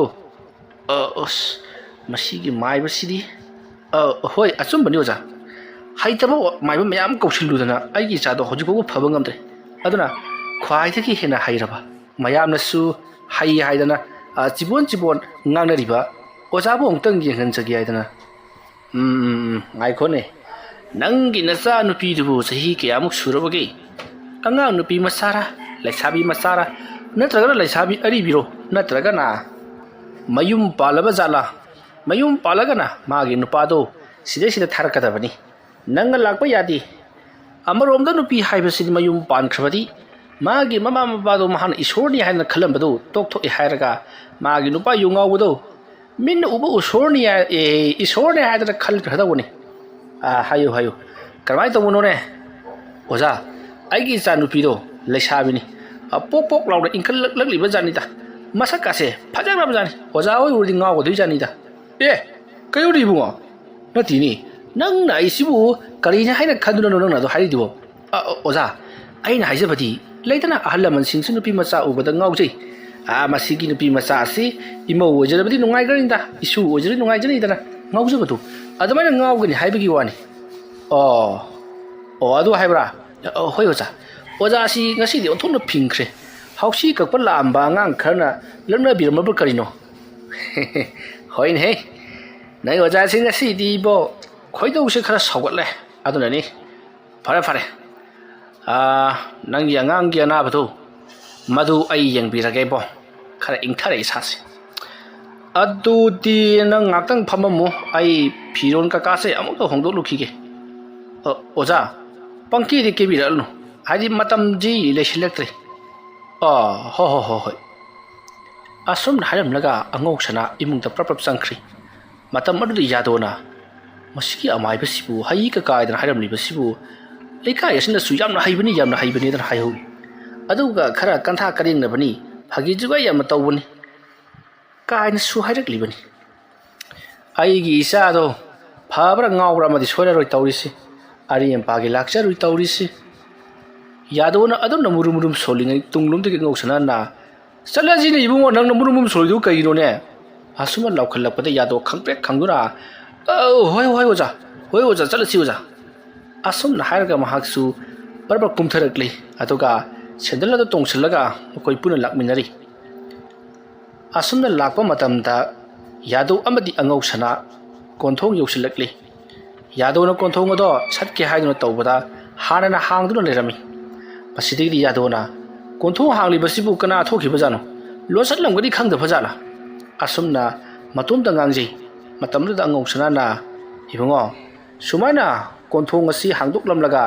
मसीगी माइब सिदी होय assume बनि ओजा हाइतबो माइब मयाम कौशिलुदना आइगी चादो हजिबो फबं नमद्रे अदुना ख्वाइथकी हेना हाइरबा मयामनसु high हाइदना चिबोन ngangnariba ओजाबो अंतंग येंहनजगी हाइदना आइखोने नंगी नसा नुपी दुबो सही कयामुक सुरबगे अंगा नुपी मसारा लैसाबी मसारा नत्रगना लैसाबी अरिबिरो नत्रगना मयुम पालबा जाला मयुम पालगना मागे नुपादो सिदे सिदे थारकदबनी नंग लाकपा यादी अमरोमदा नुपी हाइबसिदि मयुम पानख्रबदी मागे ममा मबादो महान ईश्वरनी हाइना खलंबदो तोकथोइ हाइरगा मागे नुपा युंगावदो मिन उबो ईश्वरनी ईश्वरनी हाइदना खलख्रदवनी हायो करमाय तवनोने ओजा आइगी चा नुपीदो लैसाबिनी पोक लाउड इंखल लग्लिबा जानिदा मसकासे फजरब जानि ओजा होय उरदि गावदुइ जानिदा कयोरि बुङो नतिनि नंग नाइसिबु करिना हाइना खदुनो नंग नादो हाइदिबो ओजा आइना हाइजबदि लेदना अहलमन सिंसु नुपि मचा उबदा गावजै मसिगी नुपि मचा असि इमौ ओजरबदि नुंगाइगरिंदा इसु ओजरि नुंगाइजनिदना गावजबदु अदमाइना गावगनि हाइबगी वानि अदु हाइब्रा होय ओजा ओजासी ngasi onthona phingkhre hausi kakpa lamba ngang kharna lamna birmabur karino hoin he nai ojaasi ngasi di bo khoido se khara sawgatle aduna ni fare nang yangang gi ana badu madu ai yang birage bo khara ingthare isase adu di nang ngakang phamamu ai phiron ka ka se amuk to hongdo lukhige oja pangki di ke biralnu हाजी मतम जी लेसिलक्ट्रे होय assume हायम लगा अंगोक्षना इमुंग प्रप्रप संख्री मतम अदु यादोना मसिकी अमाय बसिबु high का कायदन हायम लिबसिबु लेका यसिन सुयामना हाइबनी दन हायौ अदुगा खरा कंथा करिंग नबनी भागी जुगा याम तौबनी कायन सु हायरक लिबनी आइगी इसादो फाब्रा गावब्रा मदि सोरा रोय तौरिसि आरियम पागे लाक्चर रोय तौरिसि यादवना अदम मुरुम सोलिंग तुंगलुम के गौसना ना चलाजी ने इबुंगो नंग मुरुम सोलिदु कइनो ने आसुमा लावखलपदे यादव खंगपे खंगुरा होय ओजा चलसी ओजा आसुम ना हारगा महाक्सु परबर कुमथरकले अतोगा सेंदल द तोंगसलगा कोइ पुना लाकमिनरी आसुमना लाकपा मतमदा यादव अमदि अंगौसना कोंथोंग यौसलकले यादवना कोंथोंग दो सटके हाइदुना तौबदा हारना हांगदुना लेरमी मसिदिगी यादोना कोंथो हांगली बसिबु कना थोखिबा जानो लोसलमगदि खंगद फजाला असुमना मतुम दंगांजै मतमदा अंगौसना ना इबंगो सुमाना कोंथो ngasi हांगदुकलमलगा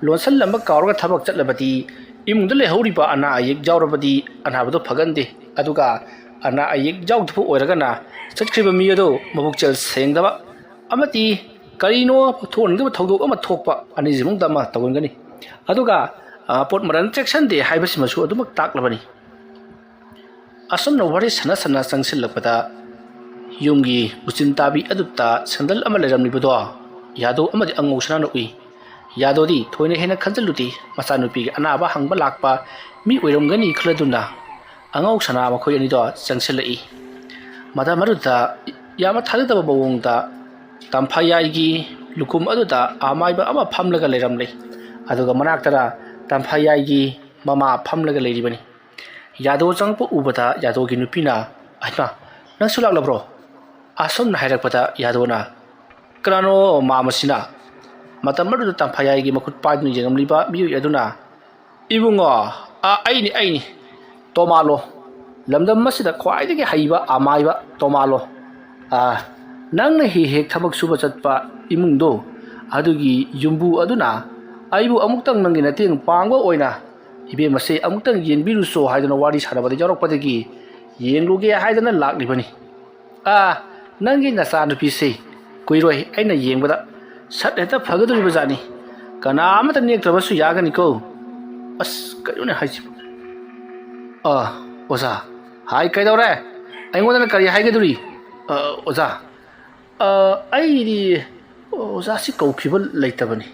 लोसलम कावरगा थबक चटलबदी इमुंद लेहौरिबा अना अयेक जावरबदी अनाबदो फगंदे अदुगा अना अयेक जावथु ओरगना चटखिबा मियदो मबुकचल सेंगदबा अमति करिनो थोनगबा थौदोक अमा थोकपा अनि जिमुंदमा तवंगनी अदुगा पोट मरन सेक्शन दे हाइबसिमसु अदुमक ताकलबनी असमना वारि सना चंगसिलपदा ꯌꯨꯝꯒꯤ ꯎꯆꯤꯟ ꯇꯥꯕꯤ ꯑꯗꯨꯗ ꯁꯦꯟꯗꯜ ꯑꯃ ꯂꯩꯔꯝꯂꯤꯕꯗꯣ ꯌꯥꯗꯣ ꯑꯃꯗꯤ ꯑꯉꯧ ꯁꯅꯥꯅ ꯎꯏ ꯌꯥꯗꯣꯗꯤ ꯊꯣꯏꯅ ꯍꯦꯟꯅ ꯈꯟꯖꯤꯜꯂꯨꯗꯦ ꯃꯆꯥꯅꯨꯄꯤꯒꯤ ꯑꯅꯥꯕ ꯍꯪꯕ ꯂꯥꯛꯄ ꯃꯤ ꯑꯣꯏꯔꯝꯒꯅꯤ ꯈꯜꯂꯗꯨꯅ ꯑꯉꯧ ꯁꯅꯥ ꯃꯈꯣꯏ ꯑꯅꯤꯗꯣ ꯆꯪꯁꯤꯜꯂꯛꯏ ꯃꯇꯝ ꯑꯗꯨꯗ ꯌꯥꯝꯅ ꯊꯥꯖꯗꯕ ꯃꯑꯣꯡꯗ ꯇꯝꯐꯥꯌꯥꯏꯒꯤ ꯂꯨꯀꯨꯝ ꯑꯗꯨꯗ ꯑꯃꯥꯏꯕ ꯑꯃ ꯐꯝꯂꯒ ꯂꯩꯔꯝꯂꯦ ꯑꯗꯨꯒ ꯃꯅꯥꯛꯇꯅ ꯇꯝꯐꯥꯌꯥꯏꯒꯤ ꯃꯃꯥ ꯐꯝꯂꯒ ꯂꯩꯔꯤꯕꯅꯤ ꯌꯥꯗꯣ ꯆꯪꯉꯛꯄ ꯎꯕꯗ ꯌꯥꯗꯣꯒꯤ ꯅꯨꯄꯤꯅ ꯑꯩꯃꯥ ꯅꯪꯁꯨ ꯂꯥꯛꯂꯕ꯭ꯔꯣ ꯑꯁꯣꯝꯅ ꯍꯥꯏꯔꯛꯄꯗ ꯌꯥꯗꯣꯅ ꯀꯅꯥꯅꯣ ꯃꯥꯃꯁꯤꯅ ꯃꯇꯝ ꯑꯗꯨꯗ ꯇꯝꯐꯥꯌꯥꯏꯒꯤ ꯃꯈꯨꯠ ꯄꯥꯏꯗꯨꯅ ꯌꯦꯡꯂꯝꯂꯤꯕ ꯃꯤꯑꯣꯏ ꯑꯗꯨꯅ ꯏꯕꯨꯡꯉꯣ ꯑꯩꯅꯤ ꯇꯣꯃꯥꯂꯣ ꯂꯝꯗꯝ ꯑꯁꯤꯗ ꯈ꯭ꯋꯥꯏꯗꯒꯤ ꯍꯩꯕ ꯑꯃꯥꯏꯕ ꯇꯣꯃꯥꯂꯣ ꯅꯪꯅ ꯍꯦꯛ ꯊꯕꯛ ꯁꯨꯕ ꯆꯠꯄ ꯏꯃꯨꯡꯗꯣ ꯑꯗꯨꯒꯤ ꯌꯨꯝꯕꯨ ꯑꯗꯨꯅ ꯑꯩꯕꯨ ꯑꯃꯨꯛꯇꯪ ꯅꯪꯒꯤ ꯃꯇꯦꯡ ꯄꯥꯡꯕ ꯑꯣꯏꯅ ꯏꯕꯦꯝꯃꯁꯦ ꯑꯃꯨꯛꯇꯪ ꯌꯦꯡꯕꯤꯔꯨꯆꯣ ꯍꯥꯏꯗꯨꯅ ꯋꯥꯔꯤ ꯁꯥꯟꯅꯕꯗ ꯌꯥꯎꯔꯛꯄꯗꯒꯤ ꯌꯦꯡꯂꯨꯒꯦ ꯍꯥꯏꯗꯅ ꯂꯥꯛꯂꯤꯕꯅꯤ ꯅꯪꯒꯤ ꯅꯆꯥꯅꯨꯄꯤꯁꯦ ꯀꯨꯏꯔꯣꯏ ꯑꯩꯅ ꯌꯦꯡꯕꯗ ꯁꯠ ꯍꯦꯛꯇ ꯐꯒꯗꯧꯔꯤꯕ ꯖꯥꯠꯅꯤ ꯀꯅꯥ ꯑꯃꯇ ꯅꯦꯛꯇ꯭ꯔꯕꯁꯨ ꯌꯥꯒꯅꯤꯀꯣ ꯑꯁ ꯀꯩꯅꯣꯅꯦ ꯍꯥꯏꯁꯤꯕꯨ ꯑꯣꯖꯥ ꯍꯥꯏ ꯀꯩꯗꯧꯔꯦ ꯑꯩꯉꯣꯟꯗꯅ ꯀꯔꯤ ꯍꯥꯏꯒꯗꯧꯔꯤ ꯑꯣꯖꯥ ꯑꯩꯗꯤ ꯑꯣꯖꯥꯁꯤ ꯀꯧꯈꯤꯕ ꯂꯩꯇꯕꯅꯤ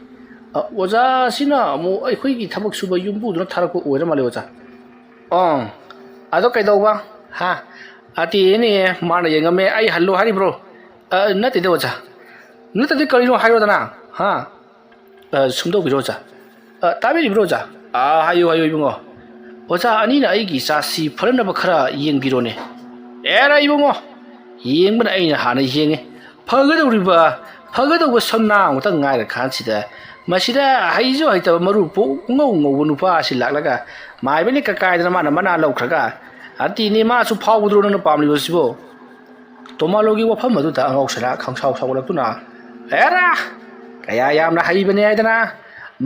ꯑꯣꯖꯥꯁꯤꯅ ꯑꯃꯨꯛ ꯑꯩꯈꯣꯏꯒꯤ ꯊꯕꯛ ꯁꯨꯕ ꯌꯨꯝꯕꯨꯗꯨꯅ ꯊꯥꯔꯛꯄ ꯑꯣꯏꯔ ꯃꯥꯜꯂꯦ ꯑꯣꯖꯥ ꯑꯗꯣ ꯀꯩꯗꯧꯕ ꯑꯇꯦꯅꯦ ꯃꯥꯅ ꯌꯦꯡꯉꯝꯃꯦ ꯑꯩ ꯍꯜꯂꯨ ꯍꯥꯏꯔꯤꯕ꯭ꯔꯣ ꯅꯠꯇꯦꯗ ꯑꯣꯖꯥ ꯅꯠꯇꯗꯤ ꯀꯔꯤꯅꯣ ꯍꯥꯏꯔꯣꯗꯅ ꯁꯨꯝꯗꯧꯕꯤꯔꯣ ꯑꯣꯖꯥ ꯇꯥꯕꯤꯔꯤꯕ꯭ꯔꯣ ꯑꯣꯖꯥ ꯍꯥꯏꯌꯨ ꯏꯕꯨꯡꯉꯣ ꯑꯣꯖꯥ ꯑꯅꯤꯅ ꯑꯩꯒꯤ ꯏꯆꯥꯁꯤ ꯐꯅꯅꯕ ꯈꯔ ꯌꯦꯡꯕꯤꯔꯣꯅꯦ ꯑꯦꯔ ꯏꯕꯨꯡꯉꯣ ꯌꯦꯡꯕꯅ ꯑꯩꯅ ꯍꯥꯟꯅ ꯌꯦꯡꯉꯦ ꯐꯒꯗꯧꯕ ꯁꯝꯅꯥ ꯑꯃꯨꯛꯇꯪ ꯉꯥꯏꯔ ꯀꯥꯟꯁꯤꯗ ꯃꯁꯤꯗ ꯍꯩꯁꯨ ꯍꯩꯇꯕ ꯃꯔꯨ ꯉꯧꯕ ꯅꯨꯄꯥ ꯑꯁꯤ ꯂꯥꯛꯂꯒ ꯃꯥꯏꯕꯅꯤ ꯀꯀꯥꯏꯗꯅ ꯃꯥꯅ ꯃꯅꯥ ꯂꯧꯈ꯭ꯔꯒ ꯑꯇꯤꯅꯤ ꯃꯥꯁꯨ ꯐꯥꯎꯕꯗ꯭ꯔꯣ ꯅꯪꯅ ꯄꯥꯝꯂꯤꯕꯁꯤꯕꯣ ꯇꯣꯃꯥꯂꯣꯒꯤ ꯋꯥꯐꯝ ꯑꯗꯨꯗ ꯑꯉꯧꯁꯅꯥ ꯈꯪꯁꯥꯎ ꯁꯥꯎꯒꯠꯂꯛꯇꯨꯅ ꯑꯦꯔꯥ ꯀꯌꯥ ꯌꯥꯝꯅ ꯍꯩꯕꯅꯤ ꯍꯥꯏꯗꯅ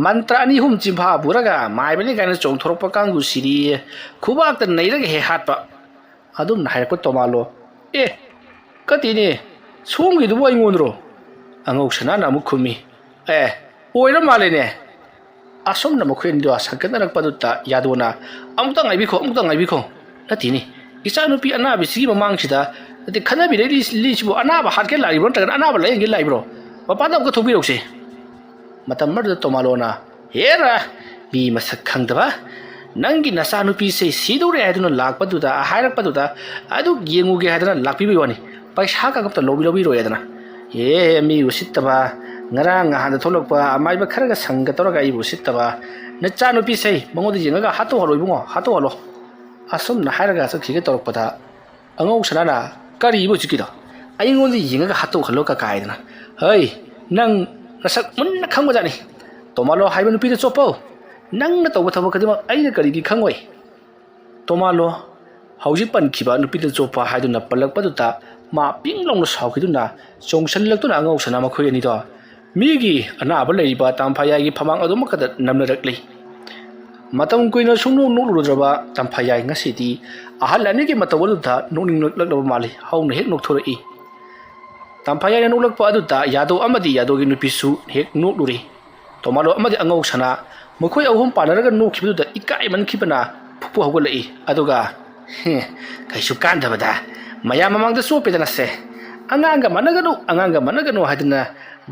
ꯃꯟꯇ꯭ꯔ 2-3 ꯆꯤꯡꯐꯥ ꯄꯨꯔꯒ ꯃꯥꯏꯕꯅꯤ ꯀꯥꯏꯅ ꯆꯣꯡꯊꯣꯔꯛꯄ ꯀꯥꯡꯕꯨꯁꯤꯗꯤ ꯈꯨꯕꯥꯛꯇ ꯅꯩꯔꯒ ꯍꯦꯛ ꯍꯥꯠꯄ ꯑꯗꯨꯝꯅ ꯍꯥꯏꯔꯛꯄ ꯇꯣꯃꯥꯂꯣ ꯀꯇꯤꯅꯦ ꯁꯣꯝꯒꯤꯗꯨꯕꯨ ꯑꯩꯉꯣꯟꯗꯔꯣ ꯑꯉꯧꯁꯅꯥꯅ ꯑꯃꯨꯛ ꯈꯨꯝꯃꯤ ꯑꯣꯏꯔ ꯃꯥꯜꯂꯦꯅꯦ ꯑꯁꯣꯝꯅ ꯃꯈꯣꯏ ꯑꯅꯤꯗꯣ ꯁꯟꯒꯠꯅꯔꯛꯄꯗꯨꯗ ꯌꯥꯗꯣꯅ ꯑꯃꯨꯛꯇꯪ ꯉꯥꯏꯕꯤꯈꯣ ꯅꯠꯇꯦꯅꯦ ꯏꯆꯥꯅꯨꯄꯤ ꯑꯅꯥꯕꯤꯁꯤꯒꯤ ꯃꯃꯥꯡꯁꯤꯗ ꯈꯟꯅꯕꯤꯔꯛꯂꯤꯁꯤꯕꯨ ꯑꯅꯥꯕ ꯍꯥꯠꯀꯦ ꯂꯥꯛꯏꯕ꯭ꯔꯣ ꯅꯠꯇ꯭ꯔꯒꯅ ꯑꯅꯥꯕ ꯂꯥꯏꯌꯦꯡꯒꯦ ꯂꯥꯛꯏꯕ꯭ꯔꯣ ꯃꯄꯥꯟꯗ ꯑꯃꯨꯛꯀ ꯊꯣꯛꯄꯤꯔꯛꯁꯦ ꯃꯇꯝ ꯑꯗꯨꯗ ꯇꯣꯃꯥꯂꯣꯅ ꯍꯦꯔꯥ ꯃꯤ ꯃꯁꯛ ꯈꯪꯗꯕ ꯅꯪꯒꯤ ꯅꯆꯥꯅꯨꯄꯤꯁꯦ ꯁꯤꯗꯧꯔꯦ ꯍꯥꯏꯗꯨꯅ ꯂꯥꯛꯄꯗꯨꯗ ꯍꯥꯏꯔꯛꯄꯗꯨꯗ ꯑꯗꯨ ꯌꯦꯡꯉꯨꯒꯦ ꯍꯥꯏꯗꯅ ꯂꯥꯛꯄꯤꯕꯩ ꯋꯥꯅꯤ ꯄꯩꯁꯥ ꯀꯥꯡꯒꯞꯇ ꯂꯧꯕꯤꯔꯣꯏ ꯍꯥꯏꯗꯅ ꯃꯤ ꯎꯁꯤꯠꯇꯕ ꯉꯔꯥꯡ ꯅꯍꯥꯟꯗ ꯊꯣꯛꯂꯛꯄ ꯑꯃꯥꯏꯕ ꯈꯔꯒ ꯁꯪꯒ ꯇꯧꯔꯒ ꯑꯩꯕꯨ ꯎꯁꯤꯠꯇꯕ ꯅꯆꯥꯅꯨꯄꯤꯁꯦ ꯃꯉꯣꯟꯗ ꯌꯦꯡꯉꯒ ꯍꯥꯠꯇꯣꯛꯍꯜꯂꯣ ꯏꯕꯨꯡꯉꯣ ꯍꯥꯠꯇꯣꯛꯍꯜꯂꯣ ꯑꯁꯨꯝꯅ ꯍꯥꯏꯔꯒ ꯆꯠꯈꯤꯒꯦ ꯇꯧꯔꯛꯄꯗ ꯑꯉꯧꯁꯅꯥꯅ ꯀꯔꯤꯕꯨ ꯍꯧꯖꯤꯛꯀꯤꯗꯣ ꯑꯩꯉꯣꯟꯗ ꯌꯦꯡꯉꯒ ꯍꯥꯠꯇꯣꯛꯍꯜꯂꯣ ꯀꯀꯥꯏꯗꯅ ꯅꯪ ꯅꯁꯛ ꯃꯨꯟꯅ ꯈꯪꯕꯖꯥꯠꯅꯤ ꯇꯣꯃꯥꯂꯣ ꯍꯥꯏꯕ ꯅꯨꯄꯤꯗ ꯆꯣꯞꯄꯣ ꯅꯪꯅ ꯇꯧꯕ ꯊꯕꯛ ꯈꯨꯗꯤꯡꯃꯛ ꯑꯩꯅ ꯀꯔꯤꯒꯤ ꯈꯪꯉꯣꯏ ꯇꯣꯃꯥꯂꯣ ꯍꯧꯖꯤꯛ ꯄꯟꯈꯤꯕ ꯅꯨꯄꯤꯗ ꯆꯣꯞꯄ ꯍꯥꯏꯗꯨꯅ ꯄꯜꯂꯛꯄꯗꯨꯗ ꯃꯥ ꯄꯤꯡ ꯂꯥꯎꯅ ꯁꯥꯎꯈꯤꯗꯨꯅ ꯆꯣꯡꯁꯤꯜꯂꯛꯇꯨꯅ ꯑꯉꯧꯁꯅꯥ ꯃꯈꯣꯏ ꯑꯅꯤꯗꯣ ꯃꯤꯒꯤ ꯑꯅꯥꯕ ꯂꯩꯔꯤꯕ ꯇꯝꯐꯥꯌꯥꯏꯒꯤ ꯐꯃꯥꯡ ꯑꯗꯨꯃꯛꯈꯛꯇ ꯅꯝꯅꯔꯛꯂꯤ ꯃꯇꯝ ꯀꯨꯏꯅ ꯁꯨꯡꯅꯣꯛ ꯅꯣꯛꯂꯨꯗ꯭ꯔꯕ ꯇꯝꯐꯥꯌꯥꯏ ꯉꯁꯤꯗꯤ ꯑꯍꯜ ꯑꯅꯤꯒꯤ ꯃꯇꯧ ꯑꯗꯨꯗ ꯅꯣꯛꯅꯤꯡꯂꯛꯂꯕ ꯃꯥꯜꯂꯤ ꯍꯧꯅ ꯍꯦꯛ ꯅꯣꯛꯊꯣꯔꯛꯏ ꯇꯝꯐꯥꯌꯥꯏꯅ ꯅꯣꯛꯂꯛꯄ ꯑꯗꯨꯗ ꯌꯥꯗꯣ ꯑꯃꯗꯤ ꯌꯥꯗꯣꯒꯤ ꯅꯨꯄꯤꯁꯨ ꯍꯦꯛ ꯅꯣꯛꯂꯨꯔꯤ ꯇꯣꯃꯥꯂꯣ ꯑꯃꯗꯤ ꯑꯉꯧꯁꯅꯥ ꯃꯈꯣꯏ ꯑꯍꯨꯝ ꯄꯥꯟꯅꯔꯒ ꯅꯣꯛꯈꯤꯕꯗꯨꯗ ꯏꯀꯥꯏꯃꯟꯈꯤꯕꯅ ꯐꯨꯛꯄꯨ ꯍꯧꯒꯠꯂꯛꯏ ꯑꯗꯨꯒ ꯀꯩꯁꯨ ꯀꯥꯟꯗꯕꯗ ꯃꯌꯥꯝ ꯃꯃꯥꯡꯗ ꯆꯣꯞꯄꯦꯗꯅꯁꯦ ꯑꯉꯥꯡꯒ ꯃꯥꯟꯅꯒꯅꯨ ꯍꯥꯏꯗꯅ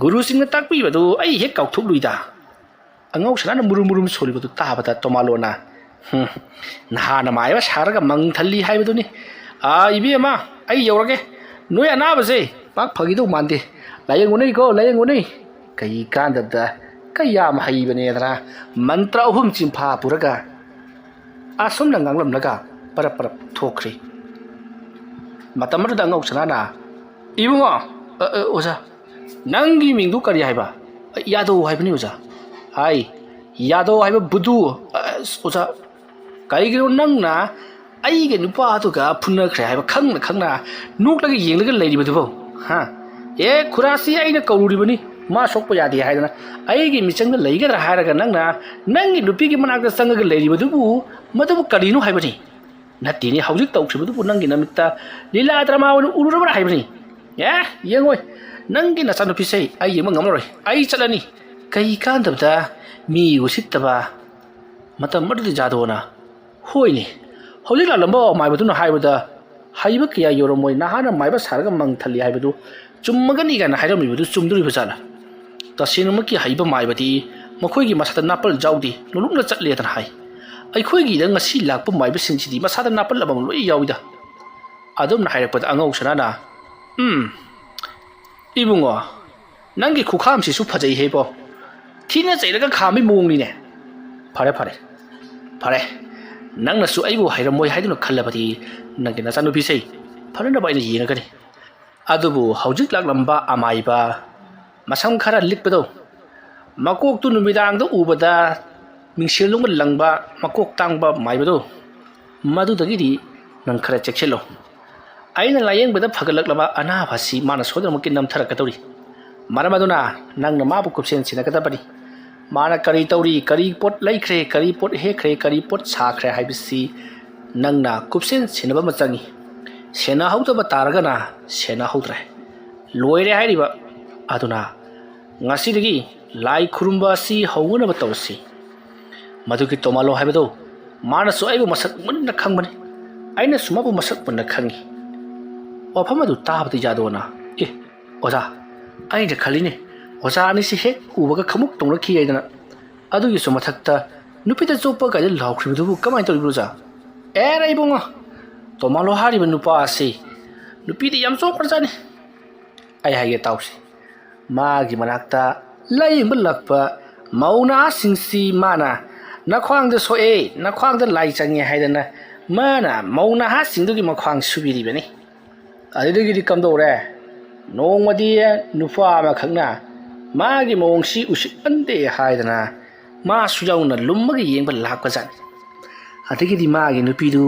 ꯒꯨꯔꯨꯁꯤꯡꯅ ꯇꯥꯛꯄꯤꯕꯗꯨ ꯑꯩ ꯍꯦꯛ ꯀꯥꯎꯊꯣꯛꯂꯨꯏꯗ ꯑꯉꯧꯁꯅꯥꯅ ꯃꯨꯔꯨꯝ ꯁꯣꯜꯂꯤꯕꯗꯨ ꯇꯥꯕꯗ ꯇꯣꯃꯥꯂꯣꯅ ꯅꯍꯥꯟꯅ ꯃꯥꯏꯕ ꯁꯥꯔꯒ ꯃꯪ ꯊꯜꯂꯤ ꯍꯥꯏꯕꯗꯨꯅꯤ ꯏꯕꯦꯝꯃ ꯑꯩ ꯌꯧꯔꯒꯦ ꯅꯣꯏ ꯑꯅꯥꯕꯁꯦ ꯄꯥꯛ ꯐꯈꯤꯗꯧ ꯃꯥꯟꯗꯦ ꯂꯥꯏꯌꯦꯡꯉꯨꯅꯩ ꯀꯩ ꯀꯥꯟꯗꯕꯗ ꯀꯌꯥꯝ ꯍꯩꯕꯅꯦꯗꯅ ꯃꯟꯇ꯭ꯔ 3 ꯆꯤꯡꯐꯥ ꯄꯨꯔꯒ ꯑꯁꯨꯝꯅ ꯉꯥꯡꯂꯝꯂꯒ ꯄꯔꯞ ꯊꯣꯛꯈ꯭ꯔꯤ ꯃꯇꯝ ꯑꯗꯨꯗ ꯑꯉꯧꯁꯅꯥꯅ ꯏꯕꯨꯡꯉꯣ ꯑꯣꯖꯥ ꯅꯪꯒꯤ ꯃꯤꯡꯗꯨ ꯀꯔꯤ ꯍꯥꯏꯕ ꯌꯥꯗꯣ ꯍꯥꯏꯕꯅꯤ ꯑꯣꯖꯥ ꯌꯥꯗꯣ ꯍꯥꯏꯕ ꯕꯨꯗꯨ ꯑꯣꯖꯥ ꯀꯩꯒꯤꯅꯣ ꯅꯪꯅ ꯑꯩꯒꯤ ꯅꯨꯄꯥꯗꯨꯒ ꯐꯨꯅꯈ꯭ꯔꯦ ꯍꯥꯏꯕ ꯈꯪꯅ ꯅꯣꯛꯂꯒ ꯌꯦꯡꯂꯒ ꯂꯩꯔꯤꯕꯗꯨꯕꯣ ꯈꯨꯔꯥꯁꯤ ꯑꯩꯅ ꯀꯧꯔꯨꯔꯤꯕꯅꯤ मा सोक्प यादे हाइदना अइगी मिचंग लैगदरा हाइरगा नंगना नंगी नुपीगी मनाकदा संगगा लैरिबदुबु मदुबु करिनो हाइबनी नत्तिनि हौजिक तौखिबदुबु नंगी नमित्ता लीला ड्रामा वनु उरुरबरा हाइबनी येंगोय नंगी नचा नुपीसे अइ येंग ngमरoi अइ चलनी कई कांदबदा मी उसित्तबा मतम मदुदि जादोना होइनि हौजिक लालंबो माइबदुना हाइबदा ꯍꯩꯕ ꯀꯌꯥ ꯌꯧꯔꯝꯃꯣꯏ ꯅꯍꯥꯟꯅ ꯃꯥꯏꯕ ꯁꯥꯔꯒ ꯃꯪ ꯊꯜꯂꯤ ꯍꯥꯏꯕꯗꯨ ꯆꯨꯝꯃꯒꯅꯤ ꯀꯥꯏꯅ ꯍꯥꯏꯔꯝꯃꯤꯕꯗꯨ ꯆꯨꯝꯗꯣꯔꯤꯕꯖꯥꯠꯂ ꯇꯁꯦꯡꯅꯃꯛꯀꯤ ꯍꯩꯕ ꯃꯥꯏꯕꯗꯤ ꯃꯈꯣꯏꯒꯤ ꯃꯁꯥꯗ ꯅꯥꯄꯜ ꯌꯥꯎꯗꯦ ꯅꯣꯂꯨꯛꯅ ꯆꯠꯂꯦꯗꯅ ꯍꯥꯏ ꯑꯩꯈꯣꯏꯒꯤꯗ ꯉꯁꯤ ꯂꯥꯛꯄ ꯃꯥꯏꯕꯁꯤꯡꯁꯤꯗꯤ ꯃꯁꯥꯗ ꯅꯥꯄꯜ ꯑꯃꯃꯝ ꯂꯣꯏ ꯌꯥꯎꯏꯗ ꯑꯗꯨꯝꯅ ꯍꯥꯏꯔꯛꯄꯗ ꯑꯉꯧ ꯁꯅꯥꯅ 이붕어 ꯅꯪꯒꯤ ꯈꯨꯈꯥꯝꯁꯤꯁꯨ ꯐꯖꯩ ꯍꯦꯕꯣ ꯊꯤꯅ ꯆꯩꯔꯒ ꯈꯥꯝꯕꯩ ꯃꯑꯣꯡꯅꯤꯅꯦ ꯐꯔꯦ ꯅꯪꯅꯁꯨ ꯑꯩꯕꯨ ꯍꯩꯔꯝꯃꯣꯏ ꯍꯥꯏꯗꯨꯅ ꯈꯜꯂꯕꯗꯤ ꯅꯪꯒꯤ ꯅꯆꯥꯅꯨꯄꯤꯁꯦ ꯐꯅꯅꯕ ꯑꯩꯅ ꯌꯦꯡꯉꯒꯅꯤ ꯑꯗꯨꯕꯨ ꯍꯧꯖꯤꯛ ꯂꯥꯛꯂꯝꯕ ꯑꯃꯥꯏꯕ ꯃꯁꯝ ꯈꯔ ꯂꯤꯛꯄꯗꯣ ꯃꯀꯣꯛꯇꯨ ꯅꯨꯃꯤꯗꯥꯡꯗ ꯎꯕꯗ ꯃꯤꯡꯁꯦꯜꯂꯨꯡꯒ ꯂꯪꯕ ꯃꯀꯣꯛ ꯇꯥꯡꯕ ꯃꯥꯏꯕꯗꯣ ꯃꯗꯨꯗꯒꯤꯗꯤ ꯅꯪ ꯈꯔ ꯆꯦꯛꯁꯤꯜꯂꯣ ꯑꯩꯅ ꯂꯥꯌꯦꯡꯕꯗ ꯐꯒꯠꯂꯛꯂꯕ ꯑꯅꯥꯕ ꯑꯁꯤ ꯃꯥꯅ ꯁꯣꯏꯗꯅꯃꯛꯀꯤ ꯅꯝꯊꯔꯛꯀꯗꯧꯔꯤ ꯃꯔꯝ ꯑꯗꯨꯅ ꯅꯪꯅ ꯃꯥꯕꯨ ꯀꯨꯞꯁꯦꯟ ꯁꯦꯟꯅꯒꯗꯕꯅꯤ ꯃꯥꯅ ꯀꯔꯤ ꯇꯧꯔꯤ ꯀꯔꯤ ꯄꯣꯠ ꯂꯩꯈ꯭ꯔꯦ ꯀꯔꯤ ꯄꯣꯠ ꯍꯦꯛꯈ꯭ꯔꯦ ꯀꯔꯤ ꯄꯣꯠ ꯁꯥꯈ꯭ꯔꯦ ꯍꯥꯏꯕꯁꯤ ꯅꯪꯅ ꯀꯨꯞꯁꯦꯟ ꯁꯦꯟꯅꯕ ꯑꯃ ꯆꯪꯏ ꯁꯦꯟꯅꯍꯧꯗꯕ ꯇꯥꯔꯒꯅ ꯁꯦꯟꯅꯍꯧꯗ꯭ꯔꯦ ꯂꯣꯏꯔꯦ ꯍꯥꯏꯔꯤꯕ ꯑꯗꯨꯅ ꯉꯁꯤꯗꯒꯤ ꯂꯥꯏ ꯈꯨꯔꯨꯝꯕ ꯑꯁꯤ ꯍꯧꯅꯅꯕ ꯇꯧꯔꯁꯤ ꯃꯗꯨꯒꯤ ꯇꯣꯃꯥꯂꯣ ꯍꯥꯏꯕꯗꯣ ꯃꯥꯅꯁꯨ ꯑꯩꯕꯨ ꯃꯁꯛ ꯃꯨꯟꯅ ꯈꯪꯕꯅꯤ ꯑꯩꯅꯁꯨ ꯃꯥꯕꯨ ꯃꯁꯛ ꯃꯨꯟꯅ ꯈꯪꯉꯤ ꯋꯥꯐꯝ ꯑꯗꯨ ꯇꯥꯕꯗ ꯌꯥꯗꯣꯅ ꯑꯣꯖꯥ ꯑꯩꯅ ꯈꯜꯂꯤꯅꯦ ꯑꯣꯖꯥ ꯑꯅꯤꯁꯤ ꯍꯦꯛ ꯎꯕꯒ ꯈꯃꯨꯛ ꯇꯧꯅꯈꯤ ꯍꯥꯏꯗꯅ ꯑꯗꯨꯒꯤꯁꯨ ꯃꯊꯛꯇ ꯅꯨꯄꯤꯗ ꯆꯣꯞꯄ ꯀꯥꯏꯗ ꯂꯥꯎꯈ꯭ꯔꯤꯕꯗꯨꯕꯨ ꯀꯃꯥꯏꯅ ꯇꯧꯔꯤꯕꯅꯣ ꯑꯣꯖꯥ ꯏꯕꯨꯡꯉꯣ ꯇꯣꯃꯥꯂꯣ ꯍꯥꯏꯔꯤꯕ ꯅꯨꯄꯥ ꯑꯁꯤ ꯅꯨꯄꯤꯗꯤ ꯌꯥꯝ ꯆꯣꯞꯈ꯭ꯔꯖꯥꯠꯅꯤ ꯑꯩ ꯍꯥꯏꯒꯦ ꯇꯥꯎꯁꯤ ꯃꯥꯒꯤ ꯃꯅꯥꯛꯇ ꯂꯥꯌꯦꯡꯕ ꯂꯥꯛꯄ ꯃꯧ ꯅꯍꯥꯁꯤꯡꯁꯤ ꯃꯥꯅ ꯅꯈ꯭ꯋꯥꯡꯗ ꯁꯣꯛꯑꯦ ꯅꯈ꯭ꯋꯥꯡꯗ ꯂꯥꯏ ꯆꯪꯉꯦ ꯍꯥꯏꯗꯅ ꯃꯥꯅ ꯃꯧ ꯅꯍꯥꯁꯤꯡꯗꯨꯒꯤ ꯃꯈ꯭ꯋꯥꯡ ꯁꯨꯕꯤꯔꯤꯕꯅꯤ ꯑꯗꯨꯗꯒꯤꯗꯤ ꯀꯝꯗꯧꯔꯦ ꯅꯣꯡꯃꯗꯤ ꯅꯨꯄꯥ ꯑꯃꯈꯛꯅ ꯃꯥꯒꯤ ꯃꯑꯣꯡꯁꯤ ꯎꯁꯤꯠꯃꯟꯗꯦ ꯍꯥꯏꯗꯅ ꯃꯥꯁꯨ ꯌꯥꯎꯅ ꯂꯨꯝꯃꯒ ꯌꯦꯡꯕ ꯂꯥꯛꯄꯖꯥꯠꯅꯤ ꯑꯗꯒꯤꯗꯤ ꯃꯥꯒꯤ ꯅꯨꯄꯤꯗꯨ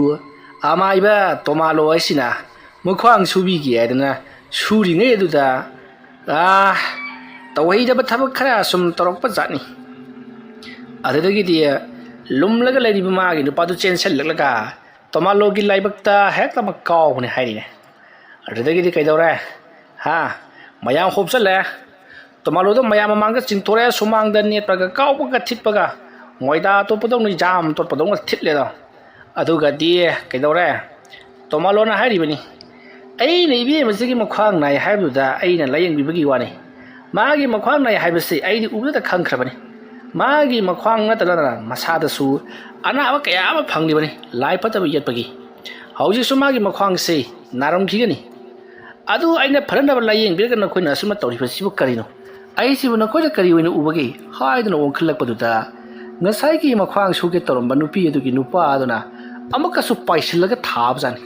ꯑꯃꯥꯏꯕ ꯇꯣꯃꯥꯂꯣ ꯍꯥꯏꯁꯤꯅ ꯃꯈ꯭ꯋꯥꯡ ꯁꯨꯕꯤꯒꯦ ꯍꯥꯏꯗꯅ ꯁꯨꯔꯤꯉꯩ ꯑꯗꯨꯗ ꯇꯧꯍꯩꯗꯕ ꯊꯕꯛ ꯈꯔ ꯁꯨꯝ ꯇꯧꯔꯛꯄ ꯖꯥꯠꯅꯤ ꯑꯗꯨꯗꯒꯤꯗꯤ lumlaga lady magi no padu chen sel laga tomalogi laibakta hektama kaw ne hairine adudagi di kaidore ha mayam khopsale tomalo do mayam manga chintore sumang da net paga kaw paga thit paga moida to podong ni jam to podong thit le da aduga di kaidore tomalo na hairi bani ai nei bi masigi makhwang nai haibu da ai na layeng bi bagi wani magi makhwang nai haibasi ai di ubda khang khrabani magi makhwang na tala masada su ana ba kaya ama phangni bani lai pata bi yet pagi hauji su magi makhwang se naram khigani adu aina pharana ba layeng bi ga na khoina asuma tawri ba sibu karino ai sibu na khoja kari oina ubagi haiduna on khilak padu da ngasai ki makhwang su ke torom banu pi adu ki nupa aduna amaka su paisil ga thab jani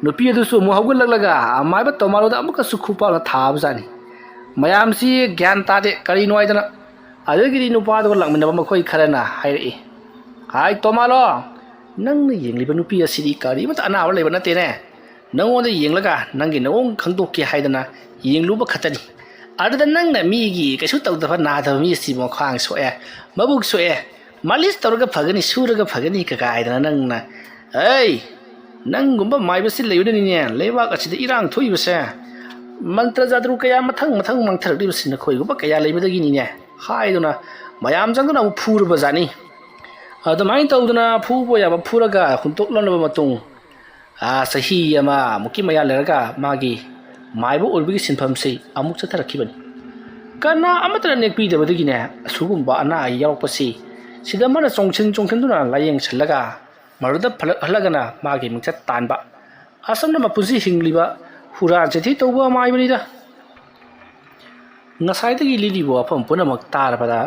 nupi adu su mu hawgul laga amai ba tomalo da amaka su khupa la thab jani mayam si gyan ta de kari no aidana adagi nupa do langmin ba makhoi kharana hairi hai tomalo nang yengli ba nupi asidi kari mata ana ba leba na te ne nang on de yenglaga nang gi nong khangdok ke haidana yenglu ba khatani adada nang na mi gi kaisu tawda ba na da mi si mo khang so e mabuk so e malis tawga phagani suraga phagani ka haidana nang na ei nang gumba mai ba sil leyuni ne leba ka sida irang thoi ba se mantra jadru kaya mathang mangthar di sin khoi gumba kaya leba dagi ni ne haiduna mayam jangduna phur ba jani adamai tawduna phu bo ya ba phuraga huntok lon ba matung sahi ama muki maya leraga magi maibo ulbigi sinpham sei amuk chatharakibani kana amatra nekpi de badagi ne asugumba ana yaropasi sida mana chongchen duna layeng chalaga maruda halagana magi mingchat tanba asamna mapusi hingliba hura jethi tawba mai bani da ngasai dagi lili bo apam puna mak tar pada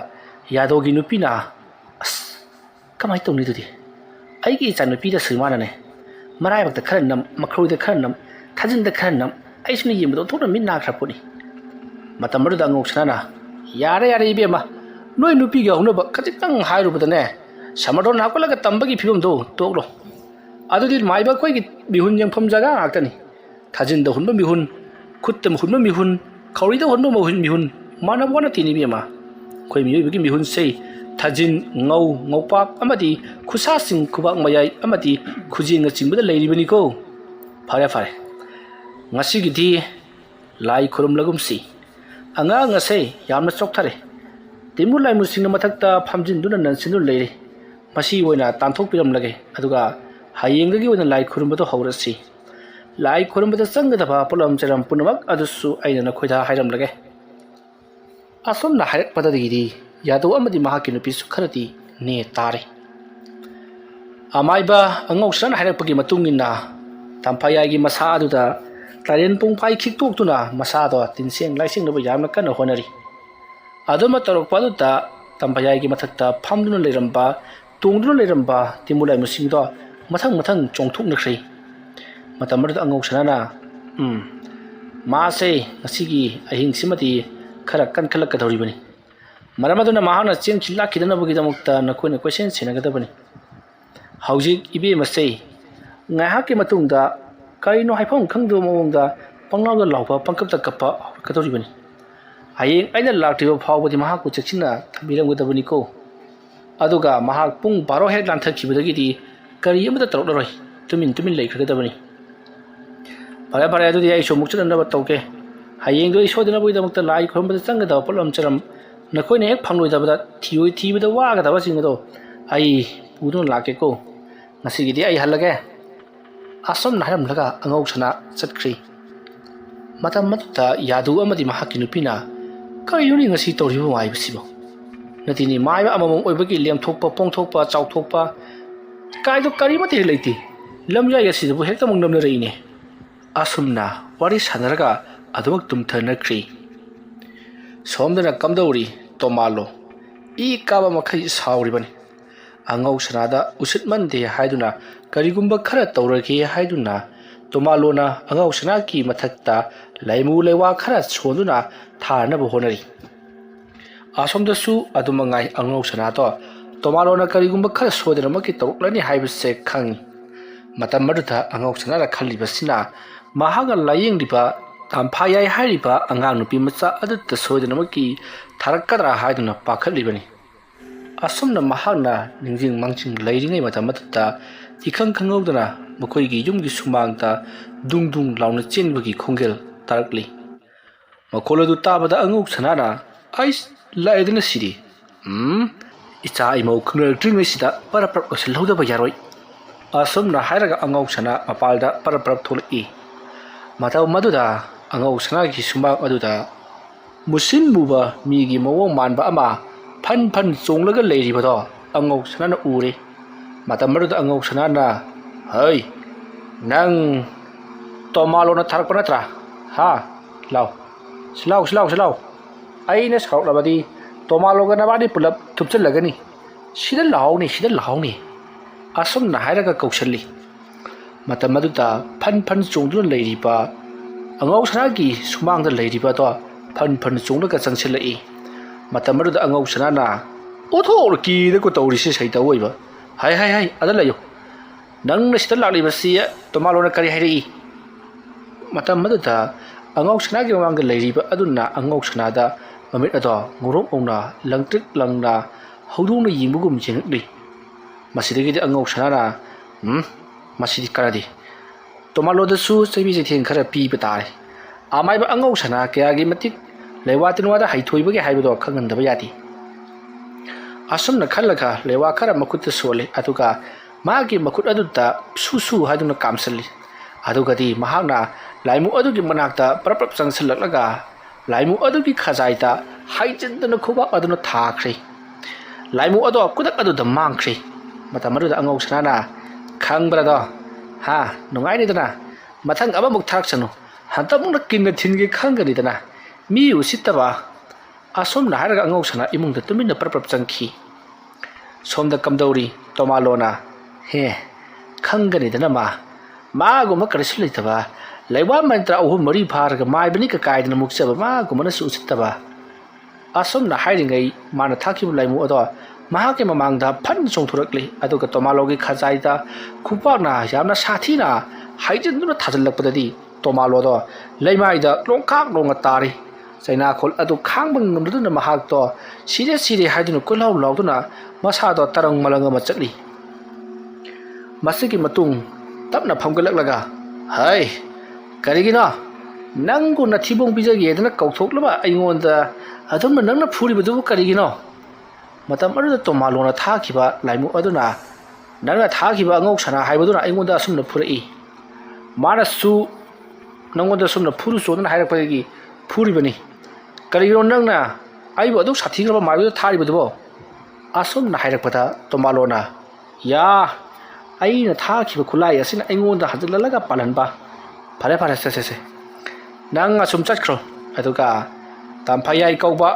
yadogi nupina as kamai tawni dudi ai gi chan nupi da sirmana ne marai bakta kharanam makroi da kharanam thajin da kharanam ai suni yim do thona min na khrapuni matamru da ngoksana yare ibema noi nupi ga hunu ba khajitang hairu badane samadon hakolaga tambagi phibam do toklo adudi maiba koi gi bihun yang pham jaga aktani thajin da hunba bihun khuttam hunba bihun khawri da hunba bihun mana bona tini bema koi mi bigi bihun sei thajin ngaupak amadi khusa sing khubak mayai amadi khujing chingba da leiribani ko fare ngasi gi di lai khurum lagum si anga ngasei yamna chokthare timu lai musing mathak ta phamjin duna nan sinu leire masi oina tanthok piram lage aduga hayeng gi oina lai khurum ba to haurasi ꯂꯥꯏ ꯈꯨꯔꯨꯝꯕꯗ ꯆꯪꯒꯗꯕ ꯄꯣꯠꯂꯝ ꯆꯩꯔꯝ ꯄꯨꯝꯅꯃꯛ ꯑꯗꯨꯁꯨ ꯑꯩꯅ ꯅꯈꯣꯏꯗ ꯍꯥꯏꯔꯝꯂꯒꯦ ꯑꯁꯣꯝꯅ ꯍꯥꯏꯔꯛꯄꯗꯒꯤꯗꯤ ꯌꯥꯗꯧ ꯑꯃꯗꯤ ꯃꯍꯥꯛꯀꯤ ꯅꯨꯄꯤꯁꯨ ꯈꯔꯗꯤ ꯅꯦ ꯇꯥꯔꯦ ꯑꯃꯥꯏꯕ ꯑꯉꯧꯁꯅꯥꯅ ꯍꯥꯏꯔꯛꯄꯒꯤ ꯃꯇꯨꯡ ꯏꯟꯅ ꯇꯝꯐꯥꯌꯥꯏꯒꯤ ꯃꯁꯥ ꯑꯗꯨꯗ ꯇꯥꯔꯦꯟ ꯄꯨꯡꯐꯥꯏ ꯈꯤꯛꯇꯣꯛꯇꯨꯅ ꯃꯁꯥꯗꯣ ꯇꯤꯟꯁꯦꯡ ꯂꯥꯏꯁꯦꯡꯅꯕ ꯌꯥꯝꯅ ꯀꯟꯅ ꯍꯣꯠꯅꯔꯤ ꯑꯗꯨꯃ ꯇꯧꯔꯛꯄ ꯑꯗꯨꯗ ꯇꯝꯐꯥꯌꯥꯏꯒꯤ ꯃꯊꯛꯇ ꯐꯝꯗꯨꯅ ꯂꯩꯔꯝꯕ ꯇꯣꯡꯗꯨꯅ ꯂꯩꯔꯝꯕ ꯇꯤꯃꯨ ꯂꯥꯏꯃꯨꯁꯤꯡꯗꯣ ꯃꯊꯪ ꯃꯊꯪ ꯆꯣꯡꯊꯣꯛꯅꯈ꯭ꯔꯦ ꯃꯇꯝ ꯑꯗꯨꯗ ꯑꯉꯧꯁꯅꯥꯅ ꯃꯥꯁꯦ ꯉꯁꯤꯒꯤ ꯑꯍꯤꯡꯁꯤꯃꯗꯤ ꯈꯔ ꯀꯟꯈꯠꯂꯛꯀꯗꯧꯔꯤꯕꯅꯤ ꯃꯔꯝ ꯑꯗꯨꯅ ꯃꯍꯥꯛꯅ ꯆꯦꯟꯈꯤ ꯂꯥꯛꯈꯤꯗꯅꯕꯒꯤꯗꯃꯛꯇ ꯅꯈꯣꯏꯅ ꯀꯣꯏꯁꯦꯟ ꯁꯦꯟꯅꯒꯗꯕꯅꯤ ꯍꯧꯖꯤꯛ ꯏꯕꯦꯝꯃꯁꯦ ꯉꯥꯏꯍꯥꯛꯀꯤ ꯃꯇꯨꯡꯗ ꯀꯔꯤꯅꯣ ꯍꯥꯏꯐꯝ ꯈꯪꯗꯕ ꯃꯑꯣꯡꯗ ꯄꯪꯂꯥꯎꯗ ꯂꯥꯎꯕ ꯄꯪꯀꯞꯇ ꯀꯞꯄ ꯍꯧꯔꯛꯀꯗꯧꯔꯤꯕꯅꯤ ꯍꯌꯦꯡ ꯑꯩꯅ ꯂꯥꯛꯇ꯭ꯔꯤꯕ ꯐꯥꯎꯕꯗꯤ ꯃꯍꯥꯛꯄꯨ ꯆꯦꯛꯁꯤꯟꯅ ꯊꯝꯕꯤꯔꯝꯒꯗꯕꯅꯤꯀꯣ ꯑꯗꯨꯒ ꯃꯍꯥꯛ ꯄꯨꯡ 12 ꯍꯦꯛ ꯂꯥꯟꯊꯈꯤꯕꯗꯒꯤꯗꯤ ꯀꯔꯤ ꯑꯃꯠꯇ ꯇꯧꯔꯛꯂꯔꯣꯏ ꯇꯨꯃꯤꯟ ꯂꯩꯈ꯭ꯔꯒꯗꯕꯅꯤ ꯐꯔꯦ ꯑꯗꯨꯗꯤ ꯑꯩꯁꯨ ꯑꯃꯨꯛ ꯆꯠꯅꯕ ꯇꯧꯒꯦ ꯍꯌꯦꯡꯗꯣ ꯑꯩ ꯁꯣꯏꯗꯅꯕꯒꯤꯗꯃꯛꯇ ꯂꯥꯏ ꯈꯨꯔꯨꯝꯕꯗ ꯆꯪꯒꯗꯕ ꯄꯣꯠꯂꯝ ꯆꯔꯝ ꯅꯈꯣꯏꯅ ꯍꯦꯛ ꯐꯪꯂꯣꯏꯗꯕꯗ ꯊꯤꯕꯗ ꯋꯥꯒꯗꯕꯁꯤꯡ ꯑꯗꯣ ꯑꯩ ꯄꯨꯗꯨꯅ ꯂꯥꯛꯀꯦꯀꯣ ꯉꯁꯤꯒꯤꯗꯤ ꯑꯩ ꯍꯜꯂꯒꯦ ꯑꯁꯣꯝꯅ ꯍꯥꯏꯔꯝꯂꯒ ꯑꯉꯧꯁꯅꯥ ꯆꯠꯈ꯭ꯔꯤ ꯃꯇꯝ ꯑꯗꯨꯗ ꯌꯥꯗꯨ ꯑꯃꯗꯤ ꯃꯍꯥꯛꯀꯤ ꯅꯨꯄꯤꯅ ꯀꯔꯤꯅꯣꯅꯤ ꯉꯁꯤ ꯇꯧꯔꯤꯕ ꯋꯥꯏꯕꯁꯤꯕꯣ ꯅꯠꯇꯦꯅꯤ ꯃꯥꯏꯕ ꯑꯃꯃꯝ ꯑꯣꯏꯕꯒꯤ ꯂꯦꯝꯊꯣꯛꯄ ꯄꯣꯡꯊꯣꯛꯄ ꯆꯥꯎꯊꯣꯛꯄ ꯀꯥꯏꯗꯣ ꯀꯔꯤꯃꯠꯇ ꯍꯦꯛ ꯂꯩꯇꯦ ꯂꯝꯌꯥꯏ ꯑꯁꯤꯗꯕꯨ ꯍꯦꯛꯇ ꯑꯃꯨꯛ ꯅꯝꯅꯔꯛꯏꯅꯦ ꯑꯁꯨꯝꯅ ꯋꯥꯔꯤ ꯁꯥꯟꯅꯔꯒ ꯑꯗꯨꯃꯛ ꯇꯨꯝꯊꯅꯈ꯭ꯔꯤ ꯁꯣꯝꯗꯅ ꯀꯝꯗꯧꯔꯤ ꯇꯣꯃꯥꯂꯣ ꯏ ꯀꯥꯕ ꯃꯈꯩ ꯁꯥꯎꯔꯤꯕꯅꯤ ꯑꯉꯧꯁꯅꯥꯗ ꯎꯁꯤꯠꯃꯟꯗꯦ ꯍꯥꯏꯗꯨꯅ ꯀꯔꯤꯒꯨꯝꯕ ꯈꯔ ꯇꯧꯔꯒꯦ ꯍꯥꯏꯗꯨꯅ ꯇꯣꯃꯥꯂꯣꯅ ꯑꯉꯧꯁꯅꯥꯒꯤ ꯃꯊꯛꯇ ꯂꯩꯃꯨ ꯂꯩꯋꯥ ꯈꯔ ꯁꯣꯟꯗꯨꯅ ꯊꯥꯅꯕ ꯍꯣꯠꯅꯔꯤ ꯑꯁꯣꯝꯗꯁꯨ ꯑꯗꯨꯃꯉꯥꯏ ꯑꯉꯧꯁꯅꯥꯗꯣ ꯇꯣꯃꯥꯂꯣꯅ ꯀꯔꯤꯒꯨꯝꯕ ꯈꯔ ꯁꯣꯏꯗꯅꯃꯛꯀꯤ ꯇꯧꯔꯛꯂꯅꯤ ꯍꯥꯏꯕꯁꯦ ꯈꯪꯉꯤ ꯃꯇꯝ ꯑꯗꯨꯗ ꯑꯉꯧꯁꯅꯥꯅ ꯈꯜꯂꯤꯕꯁꯤꯅ ꯃꯍꯥꯛꯅ ꯂꯥꯌꯦꯡꯂꯤꯕ ꯇꯝꯐꯥꯌꯥꯏ ꯍꯥꯏꯔꯤꯕ ꯑꯉꯥꯡ ꯅꯨꯄꯤ ꯃꯆꯥ ꯑꯗꯨꯗ ꯁꯣꯏꯗꯅꯃꯛꯀꯤ ꯊꯥꯔꯛꯀꯗ꯭ꯔꯥ ꯍꯥꯏꯗꯨꯅ ꯄꯥꯈꯠꯂꯤꯕꯅꯤ ꯑꯁꯨꯝꯅ ꯃꯍꯥꯛꯅ ꯅꯤꯡꯖꯤꯡ ꯃꯥꯡꯖꯤꯡ ꯂꯩꯔꯤꯉꯩ ꯃꯇꯝ ꯑꯗꯨꯗ ꯏꯈꯪ ꯈꯪꯍꯧꯗꯅ ꯃꯈꯣꯏꯒꯤ ꯌꯨꯝꯒꯤ ꯁꯨꯃꯥꯡꯗ ꯗꯨꯡ ꯂꯥꯎꯅ ꯆꯦꯟꯕꯒꯤ ꯈꯣꯡꯖꯦꯜ ꯇꯥꯔꯛꯂꯤ ꯃꯈꯣꯜ ꯑꯗꯨ ꯇꯥꯕꯗ ꯑꯉꯧꯁꯅꯥꯅ ꯑꯩꯁ ꯂꯥꯛꯑꯦꯗꯅ ꯁꯤꯗꯤ ꯏꯆꯥ ꯏꯃꯧ ꯈꯪꯅꯔꯛꯇ꯭ꯔꯤꯉꯩꯁꯤꯗ ꯄꯔꯞ ꯂꯣꯏꯁꯤꯜꯍꯧꯗꯕ ꯌꯥꯔꯣꯏ ꯑꯁꯨꯝꯅ ꯍꯥꯏꯔꯒ ꯑꯉꯧꯁꯅꯥ ꯃꯄꯥꯜꯗ ꯄꯔꯞ ꯊꯣꯛꯂꯛꯏ ꯃꯇꯝ ꯑꯗꯨꯗ ꯑꯉꯧꯁꯅꯥꯒꯤ ꯁꯨꯃꯥꯡ ꯑꯗꯨꯗ ꯃꯨꯁꯤꯟ ꯃꯨꯕ ꯃꯤꯒꯤ ꯃꯑꯣꯡ ꯃꯥꯟꯕ ꯑꯃ ꯐꯟ ꯆꯣꯡꯂꯒ ꯂꯩꯔꯤꯕꯗꯣ ꯑꯉꯧꯁꯅꯥꯅ ꯎꯔꯦ ꯃꯇꯝ ꯑꯗꯨꯗ ꯑꯉꯧꯁꯅꯥꯅ ꯍꯩ ꯅꯪ ꯇꯣꯃꯥꯂꯣꯅ ꯊꯥꯔꯛꯄ ꯅꯠꯇ꯭ꯔꯥ ꯍꯥ ꯁꯤꯂꯥꯎ ꯑꯩꯅ ꯁꯥꯎꯔꯛꯂꯕꯗꯤ ꯇꯣꯃꯥꯂꯣꯒ ꯅꯕꯥꯅꯤ ꯄꯨꯂꯞ ꯊꯨꯞꯆꯜꯂꯒꯅꯤ ꯁꯤꯗ ꯂꯥꯎꯅꯤ ꯑꯁꯨꯝꯅ ꯍꯥꯏꯔꯒ ꯀꯧꯁꯜꯂꯤ ꯃꯇꯝ ꯑꯗꯨꯗ ꯐꯟ ꯆꯣꯡꯗꯨꯅ ꯂꯩꯔꯤꯕ ꯑꯉꯧꯁꯅꯥꯒꯤ ꯁꯨꯃꯥꯡꯗ ꯂꯩꯔꯤꯕꯗꯣ ꯐꯟ ꯆꯣꯡꯂꯒ ꯆꯪꯁꯤꯜꯂꯛꯏ ꯃꯇꯝ ꯑꯗꯨꯗ ꯑꯉꯧꯁꯅꯥꯅ ꯑꯣꯊꯣꯛ ꯀꯤꯗꯀꯣ ꯇꯧꯔꯤꯁꯤ ꯁꯩꯇ ꯑꯣꯏꯕ ꯍꯥꯏ ꯑꯗ ꯂꯩꯌꯨ ꯅꯪꯅ ꯁꯤꯗ ꯂꯥꯛꯂꯤꯕꯁꯤ ꯇꯣꯃꯥꯂꯣꯅ ꯀꯔꯤ ꯍꯥꯏꯔꯛꯏ ꯃꯇꯝ ꯑꯗꯨꯗ ꯑꯉꯧꯁꯅꯥꯒꯤ ꯃꯃꯥꯡꯗ ꯂꯩꯔꯤꯕ ꯑꯗꯨꯅ ꯑꯉꯧꯁꯅꯥꯗ ꯃꯃꯤꯠ ꯑꯗꯣ ꯉꯧꯔꯣꯛ ꯉꯧꯅ ꯂꯪꯇ꯭ꯔꯤꯛ ꯂꯪꯅ ꯍꯧꯗꯣꯡꯅ ꯌꯦꯡꯕꯒꯨꯝ ꯌꯦꯡꯉꯛꯂꯤ ꯃꯁꯤꯗꯒꯤꯗꯤ ꯑꯉꯧꯁꯅꯥꯅ ꯃꯁꯤꯗꯤ ꯀꯔꯗꯤ ꯇꯣꯃꯥꯂꯣꯗꯁꯨ ꯆꯩꯕꯤ ꯆꯩꯊꯦꯡ ꯈꯔ ꯄꯤꯕ ꯇꯥꯔꯦ ꯑꯃꯥꯏꯕ ꯑꯉꯧꯁꯅꯥ ꯀꯌꯥꯒꯤ ꯃꯇꯤꯛ ꯂꯩꯋꯥ ꯇꯤꯟꯋꯥꯗ ꯍꯩꯊꯣꯏꯕꯒꯦ ꯍꯥꯏꯕꯗꯣ ꯈꯪꯍꯟꯗꯕ ꯌꯥꯗꯦ ꯑꯁꯨꯝꯅ ꯈꯜꯂꯒ ꯂꯩꯋꯥ ꯈꯔ ꯃꯈꯨꯠꯇ ꯁꯣꯜꯂꯤ ꯑꯗꯨꯒ ꯃꯥꯒꯤ ꯃꯈꯨꯠ ꯑꯗꯨꯗ ꯁꯨ ꯍꯥꯏꯗꯨꯅ ꯀꯥꯝꯁꯤꯜꯂꯤ ꯑꯗꯨꯒꯗꯤ ꯃꯍꯥꯛꯅ ꯂꯥꯏꯃꯨ ꯑꯗꯨꯒꯤ ꯃꯅꯥꯛꯇ ꯄꯔꯞ ꯆꯪꯁꯤꯜꯂꯛꯂꯒ ꯂꯥꯏꯃꯨ ꯑꯗꯨꯒꯤ ꯈꯖꯥꯏꯗ ꯍꯩꯖꯤꯟꯗꯨꯅ ꯈꯨꯕꯥꯛ ꯑꯗꯨꯅ ꯊꯥꯈ꯭ꯔꯦ ꯂꯥꯏꯃꯨ ꯑꯗꯣ ꯈꯨꯗꯛ ꯑꯗꯨꯗ ꯃꯥꯡꯈ꯭ꯔꯦ ꯃꯇꯝ ꯑꯗꯨꯗ ꯑꯉꯧꯁꯅꯥꯅ ꯈꯪꯕ꯭ꯔꯥꯗꯣ ꯅꯨꯡꯉꯥꯏꯅꯤꯗꯅ ꯃꯊꯪ ꯑꯃꯃꯨꯛ ꯊꯥꯔꯛꯁꯅꯨ ꯍꯟꯇꯛꯃꯨꯛꯅ ꯀꯤꯟꯅ ꯊꯤꯟꯒꯦ ꯈꯪꯒꯅꯤꯗꯅ ꯃꯤ ꯎꯁꯤꯠꯇꯕ ꯑꯁꯨꯝꯅ ꯍꯥꯏꯔꯒ ꯑꯉꯧꯁꯅꯥ ꯏꯃꯨꯡꯗ ꯇꯨꯃꯤꯟꯅ ꯄꯔꯞ ꯆꯪꯈꯤ ꯁꯣꯝꯗ ꯀꯝꯗꯧꯔꯤ ꯇꯣꯃꯥꯂꯣꯅ ꯈꯪꯒꯅꯤꯗꯅ ꯃꯥꯒꯨꯝꯕ ꯀꯔꯤꯁꯨ ꯂꯩꯇꯕ ꯂꯩꯋꯥ ꯃꯟꯇ꯭ꯔ 3-4 ꯐꯥꯔꯒ ꯃꯥꯏꯕꯅꯤ ꯀꯥꯏꯗꯅ ꯃꯨꯛꯆꯕ ꯃꯥꯒꯨꯝꯕꯅꯁꯨ ꯎꯁꯤꯠꯇꯕ ꯑꯁꯨꯝꯅ ꯍꯥꯏꯔꯤꯉꯩ ꯃꯥꯅ ꯊꯥꯈꯤꯕ ꯂꯥꯏꯃꯨ ꯑꯗꯣ ꯃꯍꯥꯛꯀꯤ ꯃꯃꯥꯡꯗ ꯐꯟ ꯆꯣꯡꯊꯣꯔꯛꯂꯤ ꯑꯗꯨꯒ ꯇꯣꯃꯥꯂꯣꯒꯤ ꯈꯖꯥꯏꯗ ꯈꯨꯄꯥꯛꯅ ꯌꯥꯝꯅ ꯁꯥꯊꯤꯅ ꯍꯩꯖꯤꯟꯗꯨꯅ ꯊꯥꯖꯤꯜꯂꯛꯄꯗꯗꯤ ꯇꯣꯃꯥꯂꯣꯗꯣ ꯂꯩꯃꯥꯏꯗ ꯂꯣꯡꯈꯥꯛ ꯂꯣꯡꯅ ꯇꯥꯔꯤ ꯆꯩꯅꯥꯈꯣꯜ ꯑꯗꯨ ꯈꯥꯡꯕ ꯉꯝꯗꯨꯅ ꯃꯍꯥꯛꯇꯣ ꯁꯤꯔꯦ ꯍꯥꯏꯗꯨꯅ ꯀꯣꯏꯂꯥꯎ ꯂꯥꯎꯗꯨꯅ ꯃꯁꯥꯗꯣ ꯇꯔꯪ ꯃꯂꯪ ꯑꯃ ꯆꯠꯂꯤ ꯃꯁꯤꯒꯤ ꯃꯇꯨꯡ ꯇꯞꯅ ꯐꯝꯒꯠꯂꯛꯂꯒ ꯍꯩ ꯀꯔꯤꯒꯤꯅꯣ ꯅꯪꯕꯨ ꯅꯊꯤꯕꯣꯡ ꯄꯤꯖꯒꯦꯗꯅ ꯀꯧꯊꯣꯛꯂꯕ ꯑꯩꯉꯣꯟꯗ ꯑꯗꯨꯝꯅ ꯅꯪꯅ ꯐꯨꯔꯤꯕꯗꯨꯕꯨ ꯀꯔꯤꯒꯤꯅꯣ ꯃꯇꯝ ꯑꯗꯨꯗ ꯇꯣꯃꯥꯂꯣꯅ ꯊꯥꯈꯤꯕ ꯂꯥꯏꯃꯨ ꯑꯗꯨꯅ ꯅꯪꯅ ꯊꯥꯈꯤꯕ ꯑꯉꯧꯁꯅꯥ ꯍꯥꯏꯕꯗꯨꯅ ꯑꯩꯉꯣꯟꯗ ꯑꯁꯨꯝꯅ ꯐꯨꯔꯛꯏ मानसु नंगोंदा सुमना फुरु सोदना हायरकपदगी फुरिबनी करिगिरो नंगना आइबो अदु साथीग्रबा माबिदो थारिबदबो असुमना हायरकपदा तोमालोना या अइना थाखिबा खुलाई असिना अइंगोंदा हजललगा पालनबा फरे फरे से नंग असुम चटख्रो अदुगा तामफायाई कौबा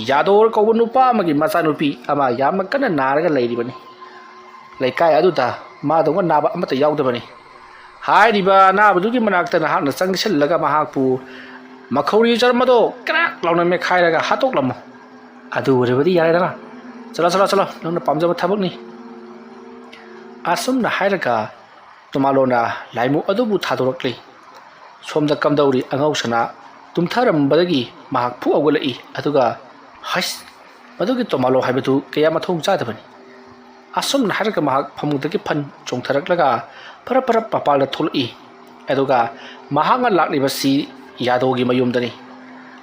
यादोर कौबा नुपा अमगी मचानुपी अमा याम कन्ना नारगा लैरिबनी लैकाय अदुदा मादोंगा नाबा अमता यावदबनी हाइरिबा नाबदुगी मनाक्ता नहाकना चंगसिलगा महाकपु मखौरी चरमदो क्राक लाउना मेखाइरगा हातोकलमो अदु ओरेबदी यारेदना चलो चलो चलो नंगना पामजबा थबकनी असुमना हाइरगा तोमालोना लाइमु अदुबु थादोरक्ले सोमदा कमदौरी अंगौसना तुम्थरमबदगी महाक फु अवगलई अदुगा हस मदुगी तोमालो हाइबदु कया मथों चादबनी असुमना हाइरगा महाक फमुदगी फन चोंथरक्लगा फर फर पपाल थोलई अदुगा महांगा लाक्लिबसी यादोगी मयुमदनी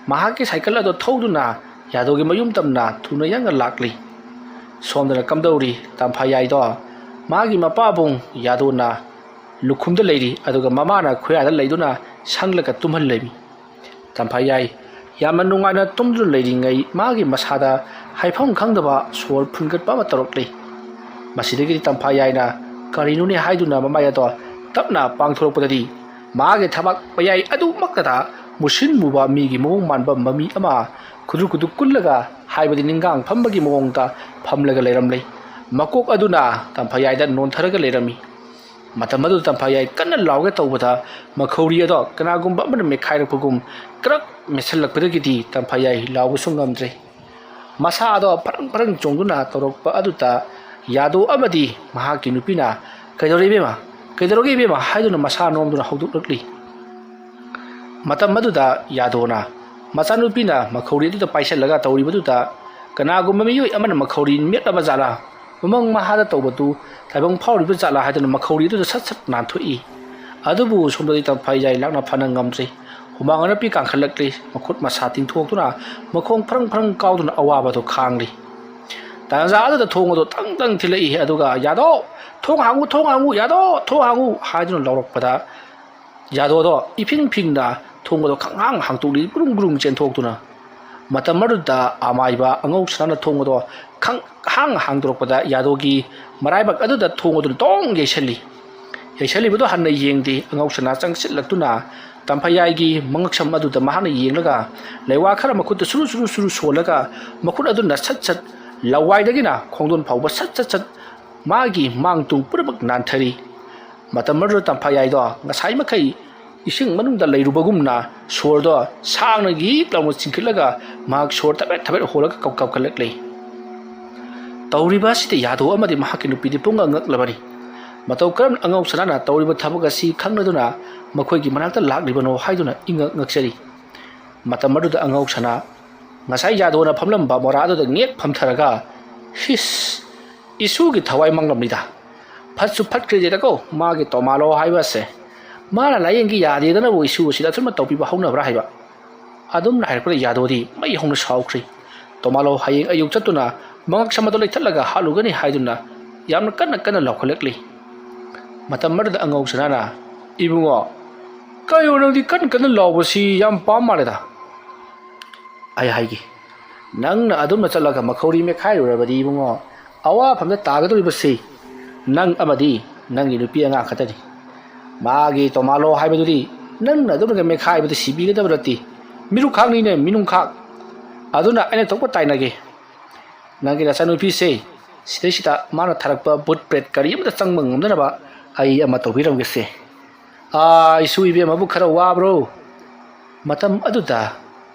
महाकी साइकल अदो थौदुना यादोगी मयुम तमना थुना यांगा लाक्ली सोमदना कमदौरी तामफायाइदो मागी मपाबुंग यादोना लुखुमदा लेरी अदुगा ममाना खुयादा लेदुना संगलगा तुमहल लेमी तामफायाइ यामन नुंगाना तुमदुन लेरिंगै मागी मसादा हाइफम खंगदबा सोर फुनगतपा मतरक्ले मसिदगी तामफायाइना करिनुने हाइदुना ममायादो तपना पांगथोरपददी मागे थबक पयाई अदु मक्तदा मुसिन मुबा मीगी मोंग मानबा ममी अमा खुदु खुदु कुल्लगा हाइबदी निंगांग फम्बगी मोंगता फमलगा लेरमले मकोक अदुना तामफायाइदा नोनथरगा लेरमी मतमदु तामफायाइ कन्ना लावगे तौबदा मखौरी अदो कनागुंबा अमन मेखाइरपगुम क्रक मेसलकपदगिदी तामफायाइ लावबु सुंगमद्रे मसा अदो फरंग फरंग चोंगुना तौरकपा अदुता यादो अमदी महाकी नुपिना कैदोरेबेमा कैदरोगेबेमा हाइदुना मसा नोमदुना हौदुकलक्ली मतमदुदा यादोना मचानुपिना मखौरी अदुदा पाइसलगा तौरिबदुदा कनागुंबा मियोय अमन मखौरी मेटबा जाला उमंग महादा तौबतु थाइबंग फावरिबा जाला हाइदुना मखौरी अदुदा सत सत नाथोई अदुबु सोमदि तामफायाइ लाकना फाना ngamdre हुमांगना पि कांखलक्ले मखुत मसा तिंथोक्तुना मखोंग फरंग फरंग काउदुना अवाबादो खांगली तांजा अदुदा थोंगदो तंग तंग थिलई अदुगा यादो थोंग हांगु यादो थोंग हांगु हाइदुना लौरकपदा यादोदो इफिंग फिंगदा थोंगदो खंगांग हांगतुली गुरुंग गुरुंग चेंथोक्तुना मतमरुदा आमाइबा अंगौसना थोंगदो खंगांग हांगदोरकपदा यादोगी मराइबक अदुदा थोंगदो तोंग येसलिबदो हन्ना येंगदे अंगौसना चंगसिलक्तुना तामफायाइगी मंगक्षम अदुदा महाना येंगलगा लेवा खरा मखुत सुरु सुरु सुरु सोलगा मखुत अदुना सत सत लवाइदगिना खोंदोन फावबा सत सत सत मागी मांगतुंग पुरबक नानथरी मतमरु तामफायाइदो ngasai makai ising manungda leirubagumna sordo sangnagi lamu chingkhilaga mak sor tabet tabet holaga kau kalaklei tawriba site yado amadi mahaki nupidi punga ngaklabani matau karam angau sanana tawriba thabaga si khangnaduna makhoigi manakta laklibano haiduna inga ngaksari matamaru da angau sana ngasai yado na phamlam ba morado da ngek phamtharaga his isu gi thawai manglamnida phatsu phatkre jeda ko magi tomalo haiba se mara layengi yade dana wo isu sida thuma topi ba hauna bra haiba adum na harkle yado di mai hongna saukri tomalo hayeng ayuk chatuna mangak samado lai thalaga halugani haiduna yamna kana lokholekli matamar da angau sanana ibungo kayo nang di kana lawbasi yam pamaleda ai haigi nang na adum na chalaga makhori me khairurabadi ibungo awa phamda tagadoribasi nang amadi nangi nupi anga khatani magi tomalo haibadudi nang na adum ga me khaibadi sibigadabati miru khangni ne minung khak aduna ane tokpa tainage nangi rasanupi se sida mana tharakpa bot pret kari amda changmang ngamdana ba ai ama tobiram gese ai sui be mabu khara wa bro matam aduda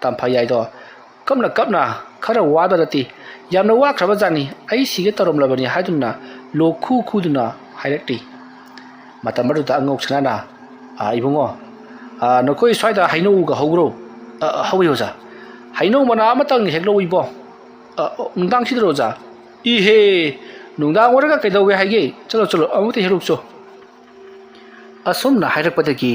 tampayai do kapna khara wa darati yamna wa khraba jani ai sige tarom labani haidunna lo khuduna hairakti matam aduda angok sanana ibungo nokoi swaida hainu ga hogro hawi hoja hainu mana amatang heklo ibo nungdang sidro ja ihe nungdang waraga kaidoge haige chalo amuti herukso asumna hairakpadagi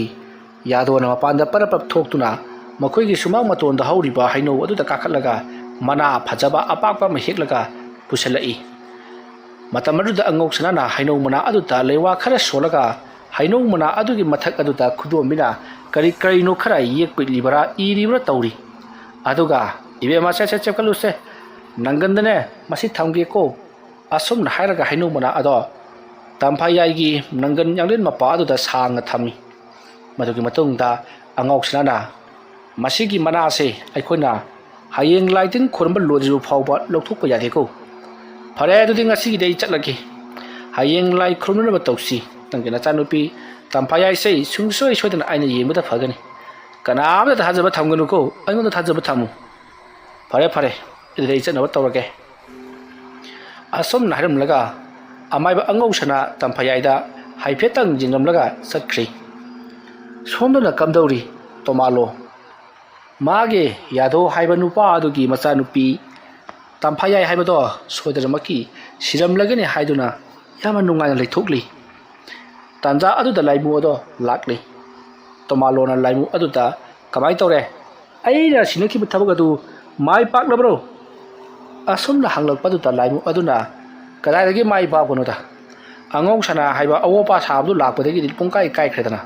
yadona mapanda parapap thoktuna makoigi sumang matonda hauriba haino aduda kakhatlaga mana phajaba apakpa ma heklaga pusalai matamaruda angok sanana haino mana aduta lewa khara solaga hainau mana adugi mathak aduda khudomina kari karino khara yekpilibara iribra tawri aduga ibema se kaluse nangandane masi thamge ko asum na hairaga hainau mana ado tamphayai gi nangan yanglen mapa aduda sang thami madugi matungda angauksana masigi mana se aikoina hayeng laitin khorba lojiru phawba lokthukpa yade ko phare adudi ngasi gi dei chatlagi hayeng lai khurunaba tawsi tangena chanupi tamphayai sei sungsoi soidana aina yemada phagani kanamda thajaba thamganu ko aingonda thajaba thamu phare idei chanaba tawrage asom nahiram laga amaiba angausana tamphayai da haifetang jingam laga sakri somdana kamdauri tomalo mage yado haiba nupa adugi macha nupi tamphayai haibado soidaramaki siram lagani haiduna yama nungaina leithokli tanja aduda laimu ado lakli tomalona laimu aduda kamai tore aira sinaki bithabagadu mai paklabro asumna hanglakpaduda laimu aduna kadaidagi mai pagonoda angong sana haiba awopa sabdu lakpadagi pungkai kai khredana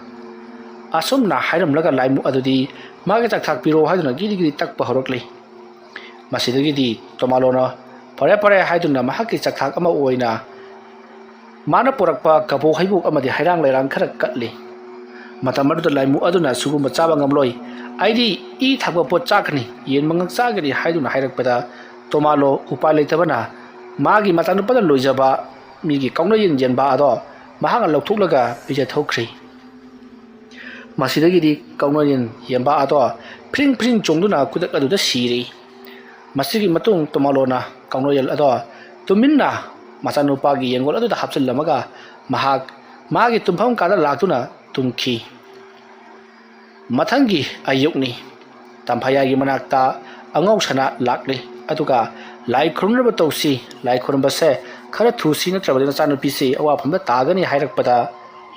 asumna hairamlaga laimu adudi mage takthak piro haiduna gidi takpa horokli masidagi di tomalona pare haiduna mahaki takthak ama oina mana porakpa kabo haibuk amadi hairang lairang khara katli matamadu laimu aduna sugumba chaba ngamloi aidi I thakba pot chakni yen mangak chagani haiduna hairakpada tomalo upa leitabana magi matanu pada loijaba migi kauna yen jenba ado mahanga lokthulaga bija thokri masidagi di kauna yen yemba ado pring chongduna kudak aduda siri masigi matung tomalona kauna yel ado tuminna macanu pagi yengol aduda hapsallamaga mahak magi tumpham kada laktuna tumki mathangi ayukni tamphayagi manakta angau sana lakli aduga lai khurunba tawsi lai khurunba se khara thusi na trabadina chanu pisi awa phamda tagani hairakpada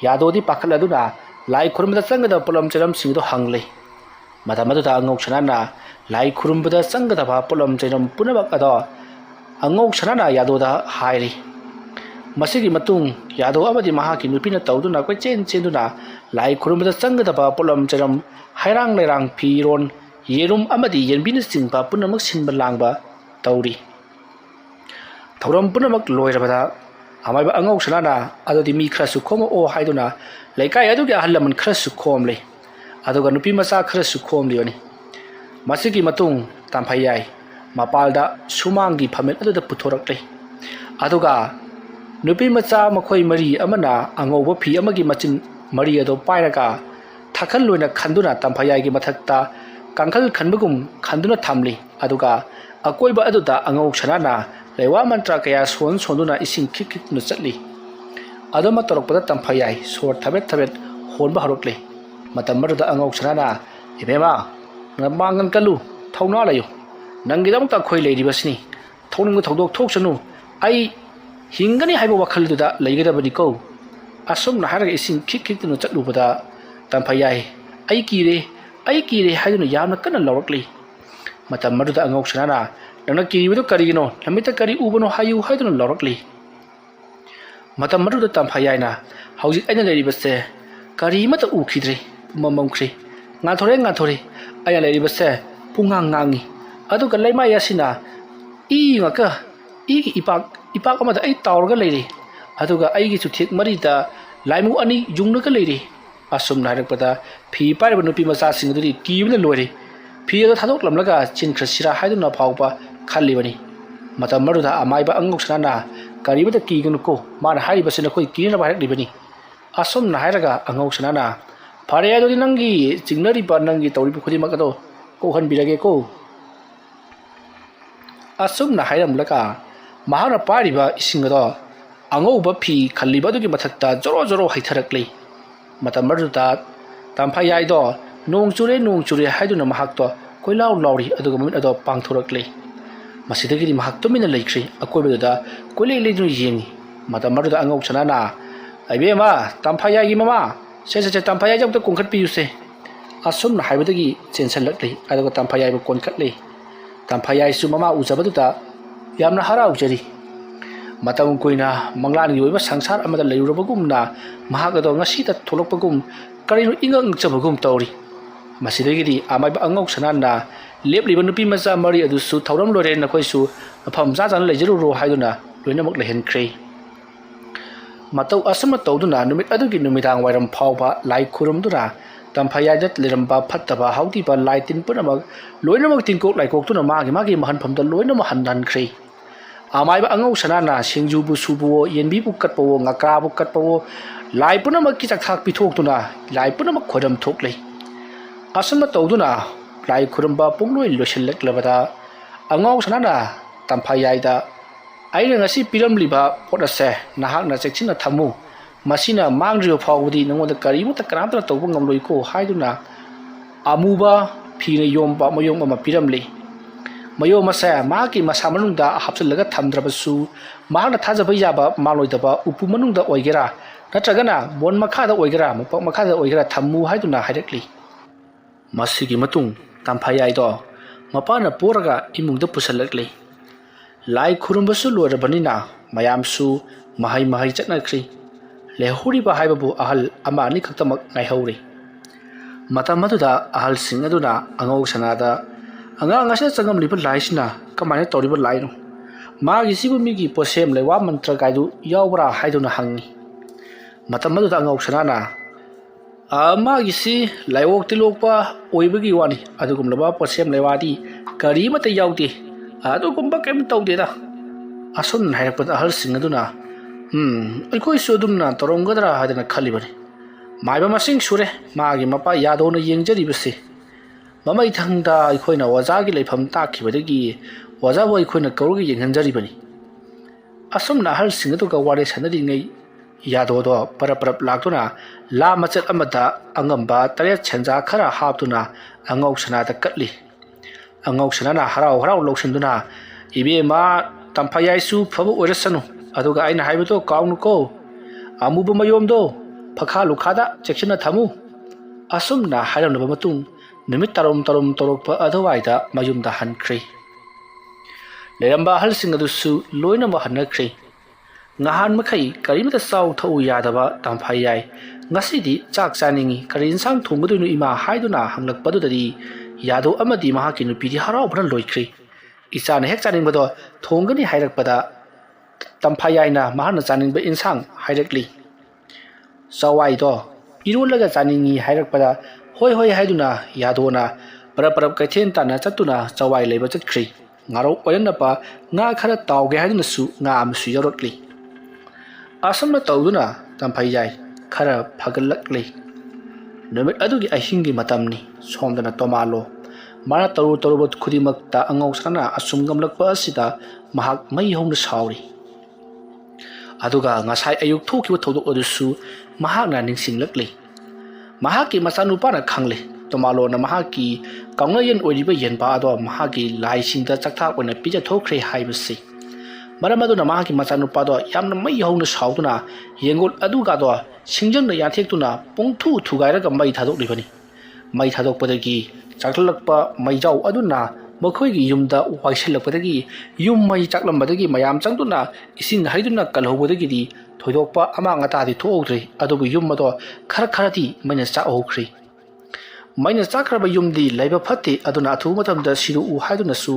yadodi pakhal aduna lai khurunba changada polam cheram singdo hangle madamadu da angau sana na lai khurunba da changada ba polam cheram punabak ado angau sana na yadoda hairi masigi matung yado amadi mahaki nupina tawduna ko chenduna lai khurunba da changada ba polam cheram hairang lairang phiron yerum amadi yenbin singba punamak sinba langba tawri thauram punamak loirabada amaiba angau sanana adodi mi khra su khom o haiduna laikai adugi ahallaman khra su khom le aduga nupi macha khra su khom lioni masigi matung tamphayai mapalda sumangi phamen aduda puthorakle aduga nupi macha makhoi mari amana angau ba phi amagi machin mari ado pairaga thakal loina khanduna tamphayai gi mathakta kangkhal khanbagum khanduna thamli aduga akoiba aduda angau sanana lewa mantra kaya sonduna ising khik nu chatli adama torokpada tamphayai sor thabet honba harokle matamaruda angau sanana ibema ngamangan kalu thawna layo nangidam ta khoi leiribasni thawning thodok thoksanu ai hingani haiba wakhalduda leigedabani ko asum na haraga ising khik nu chatlubada tamphayai ai kire haiduna yamna kana lawrakli matamaruda angau sanana nangna kiribido karigino lamita kari ubano hayu haiduna lawrakli matamaruda tamphayai na hauji aina leiribase kari mata ukhidre mamamkhri ngathore aya leiribase pungangangi aduga leima yasina ngaka gi ipak amada ai tawrga leiri aduga ai gi chuthek marida laimu ani jungnaga leiri asum narakpada phi pairba nupi macha singduri kibna lori phi ado thadok lamlaga chinkhra sira haiduna phawpa khalibani matamaruda amaiba angok sana karibada kigunu ko mana haibasina koi kina ba haklibani asum na hairaga angok sana phare adodi nangi chingnari ba nangi tawri khudi makado ko han birage ko asum na hairam laka mahara pariba isingado angau ba phi khaliba dugi mathakta joro haitharakli matamaruda tamphayai do nong chure haiduna mahakto koilaw lawri aduga min ado pangthorakli masidagi mahak to mina leikri akoibada koile leidunu yengi matamaruda angau sanana aibema tamphayai gi mama se tamphayai jabta kongkhat piyuse asum na haibadagi chensan lakli aduga tamphayai ba konkatli tamphayai su mama ujabaduta yamna hara ujari matam kuina manglan gi oiba sangsar amada leurabagum na mahak ado ngasida tholokpagum karino ingang chabagum tawri masidagidi amai angok sanana lepliba nupi macha mari adusu thauram lore na koisu afam ja jan lejeru ro haiduna loinamak lehen khrei matau asama tawduna numit adugi numidang wairam phawba lai khurumdura tamphayajat liramba phattaba haudiba laitin punamak loinamak tingkok laikok tuna magi mahan phamda loinama handan khrei amai ba angau sanana singju bu subu yenbi bu katpo ngakra bu katpo lai punamak ki chakthak pithok tuna lai punamak khodam thoklei asama tawduna lai khurumba pungloi loselek labada angau sanana tamphayajda aina ngasi piramliba podase nahak na chekchina thamu masina mangrio phawdi nangoda karimu ta karamta tawbu ngamloi ko haiduna amuba phine yomba mayom ama piramli mayo masa maki masa manungda hapsalaga thamdrabasu mahna thajaba yaba maloidaba upu manungda oigera natragana bon makhada oigera mpak makhada oigera thammu haiduna hairekli masigi matung tamphayai do mapana poraga imungda pusalakli lai khurumbasu lorabanina mayamsu mahai chatnakri lehuri ba haibabu ahal ama ani khaktamak ngai matamaduda ahal sing aduna angau sanada anga ngasa changam liba laisina kamane toriba laino magi sibu migi posem lewa mantra gaidu yawra haiduna hangi matamaduda angau sanana amagi si laiwok tilokpa oibagi wani adugum laba posem lewadi kari mata yawti adugumba kem tawdeda asun hairakpat ahal sing aduna aikoi sodumna toromgadra hadana khalibani maiba masing sure magi mapa yadona yengjari mamai thangda aikoina wajagi leifam takhibadagi wajabo aikoina kaurugi yenghanjari bani asumna hal singadu ga ware sanadi ngai yadodo parap laktuna la machat amada angamba tare chenja khara haptuna angau sanada katli angau sanana harau loksinduna ibe ma tamphayaisu phabu orasanu aduga aina haibuto kaunu ko amubu mayomdo phakha lukhada chekchina thamu asumna hairamnaba matung numit tarom torokpa adhawaida mayumda hankhrei leramba halsing adusu loinama hanakhrei ngahan makhai karimata saw thau yadaba tamphayai ngasidi chak chaningi karin sang thongudunu ima haiduna hanglakpadudadi yado amadi mahaki nupidi harau bran loikhrei ichana hek chaningbado thongani hairakpada tamphayai na mahana chaningba insang hairakli sawai do irulaga chaningi hairakpada hoi haiduna yadona parap kaithen tana chatuna chawai leiba chatkri ngaro oyanapa nga khara tawge haiduna su nga amsu yorotli asamna tawduna tamphayai khara phagalakli numit adugi ahingi matamni somdana tomalo mana tarubot khudimakta angau sana asumgamlakpa asida mahak mai homna sauri aduga ngasai ayuk thokiba thodok adusu mahakna ningsinglakli mahaki masanupana khangle tomalo na mahaki kaunglayen oiriba yenba ado mahaki laisingda chakthak oina pija thokre haibasi maramaduna mahaki masanupa do yamna mai hongna sauduna yengol aduga do singjangna yathektuna pungthu thugairaga mai thadok libani mai thadok padagi chaklalakpa mai jau aduna makhoigi yumda waisilakpadagi yum mai chaklambadagi mayam changduna ising haiduna kalhobadagi di thoidokpa amanga tadi thoudre adubu yumado khara maina cha ohkri maina chakraba yumdi laiba phatti aduna athu matamda siru u haiduna su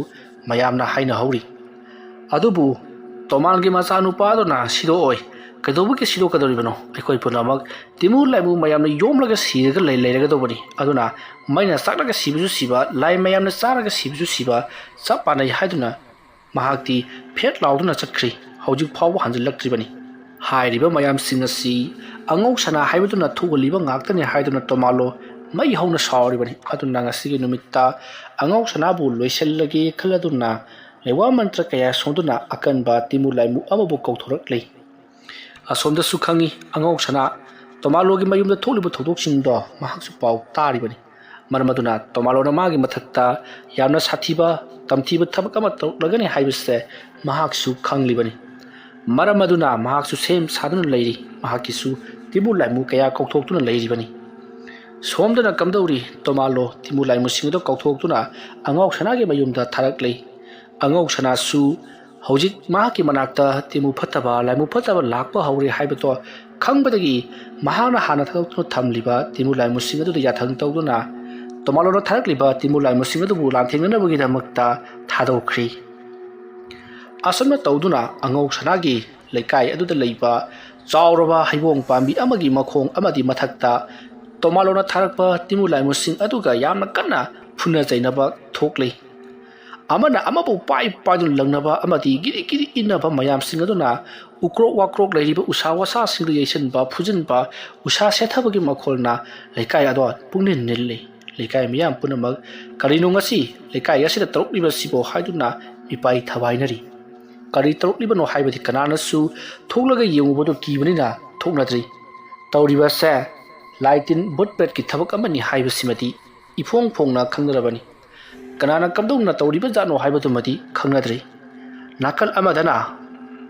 mayamna haina hauri adubu tomalgi masanu padona sido oi kadobuki sido kadoribano aikoi punamak timur laibu mayamna yomlaga siraga leiraga dobani aduna maina chaklaga sibisu siba lai mayamna charaga sibisu siba chapanai haiduna mahakti phet lauduna chatkri hojik phawa hanjilaktribani hairiba mayam singasi angau sana haibuduna thugaliba ngaktani haiduna tomalo mai hauna sauribani aduna ngasigi numitta angau sana bu loisellagi khaladuna lewa mantra kaya sonduna akanba timulaimu amabu kauthoraklei asomda sukhangi angau sana tomalogi mayumda tholibu thodoksindo mahaksu pau taribani marmaduna tomalo na magi mathakta yamna sathiba tamthiba thabakama lagani haibase mahaksu khanglibani maramaduna mahaksu sem saduna leiri mahakisu timulaimu kaya kauthoktuna leiribani somdana kamdauri tomalo timulaimu singdo kauthoktuna angau sanagi mayumda tharaklei angau sana su ꯍꯧꯖꯤꯛ ꯃꯍꯥꯛꯀꯤ ꯃꯅꯥꯛꯇ ꯇꯤꯃꯨ ꯐꯠꯇꯕ ꯂꯥꯏꯃꯨ ꯐꯠꯇꯕ ꯂꯥꯛꯄ ꯍꯧꯔꯦ ꯍꯥꯏꯕꯗꯣ ꯈꯪꯕꯗꯒꯤ ꯃꯍꯥꯛꯅ ꯍꯥꯟꯅ ꯊꯥꯗꯣꯛꯇꯨꯅ ꯊꯝꯂꯤꯕ ꯇꯤꯃꯨ ꯂꯥꯏꯃꯨꯁꯤꯡ ꯑꯗꯨꯗ ꯌꯥꯊꯪ ꯇꯧꯗꯨꯅ ꯇꯣꯃꯥꯂꯣꯅ ꯊꯥꯔꯛꯂꯤꯕ ꯇꯤꯃꯨ ꯂꯥꯏꯃꯨꯁꯤꯡ ꯑꯗꯨꯕꯨ ꯂꯥꯟꯊꯦꯡꯅꯅꯕꯒꯤꯗꯃꯛꯇ ꯊꯥꯗꯣꯛꯈ꯭ꯔꯤ꯫ ꯑꯁꯨꯝꯅ ꯇꯧꯗꯨꯅ ꯑꯉꯧ ꯁꯅꯥꯒꯤ ꯂꯩꯀꯥꯏ ꯑꯗꯨꯗ ꯂꯩꯕ ꯆꯥꯎꯔꯕ ꯍꯩꯕꯣꯡ ꯄꯥꯝꯕꯤ ꯑꯃꯒꯤ ꯃꯈꯣꯡ ꯑꯃꯗꯤ ꯃꯊꯛꯇ ꯇꯣꯃꯥꯂꯣꯅ ꯊꯥꯔꯛꯄ ꯇꯤꯃꯨ ꯂꯥꯏꯃꯨꯁꯤꯡ ꯑꯗꯨꯒ ꯌꯥꯝꯅ ꯀꯟꯅ ꯐꯨꯅ ꯆꯩꯅꯕ ꯊꯣꯛꯂꯤ꯫ ꯑꯃꯅ ꯑꯃꯕꯨ ꯄꯥꯏꯗꯨꯅ ꯂꯪꯅꯕ ꯑꯃꯗꯤ ꯒꯤꯔꯤ ꯒꯤꯔꯤ ꯏꯟꯅꯕ ꯃꯌꯥꯝꯁꯤꯡ ꯑꯗꯨꯅ ꯎꯀ꯭ꯔꯣꯛ ꯋꯥꯀ꯭ꯔꯣꯛ ꯂꯩꯔꯤꯕ ꯎꯁꯥ ꯋꯥꯁꯥꯁꯤꯡꯗ ꯌꯩꯁꯤꯟꯕ ꯐꯨꯖꯤꯟꯕ ꯎꯁꯥ ꯁꯦꯠꯊꯕꯒꯤ ꯃꯈꯣꯜꯅ ꯂꯩꯀꯥꯏ ꯑꯗꯣ ꯄꯨꯡꯅꯤꯟ ꯅꯤꯜꯂꯤ꯫ ꯂꯩꯀꯥꯏ ꯃꯤꯌꯥꯝ ꯄꯨꯝꯅꯃꯛ ꯀꯔꯤꯅꯣ ꯉꯁꯤ ꯂꯩꯀꯥꯏ ꯑꯁꯤꯗ ꯇꯧꯔꯛꯂꯤꯕꯁꯤꯕꯣ ꯍꯥꯏꯗꯨꯅ ꯃꯤꯄꯥꯏ ꯊꯕꯥꯏꯅꯔꯤ꯫ ꯀꯔꯤ ꯇꯧꯔꯛꯂꯤꯕꯅꯣ ꯍꯥꯏꯕꯗꯤ ꯀꯅꯥꯅꯁꯨ ꯊꯣꯛꯂꯒ ꯌꯦꯡꯉꯨꯕꯗꯨ ꯀꯤꯕꯅꯤꯅ ꯊꯣꯛꯅꯗ꯭ꯔꯤ꯫ ꯇꯧꯔꯤꯕꯁꯦ ꯂꯥꯏ ꯇꯤꯟ ꯚꯨꯠ ꯄ꯭ꯔꯦꯠꯀꯤ ꯊꯕꯛ ꯑꯃꯅꯤ ꯍꯥꯏꯕꯁꯤꯃꯗꯤ ꯏꯐꯣꯡ ꯐꯣꯡꯅ ꯈꯪꯅꯔꯕꯅꯤ꯫ ꯀꯅꯥꯅ ꯀꯝꯗꯧꯅ ꯇꯧꯔꯤꯕꯖꯥꯠꯅꯣ ꯍꯥꯏꯕꯗꯨꯃꯗꯤ ꯈꯪꯅꯗ꯭ꯔꯤ꯫ ꯅꯥꯀꯜ ꯑꯃꯗꯅ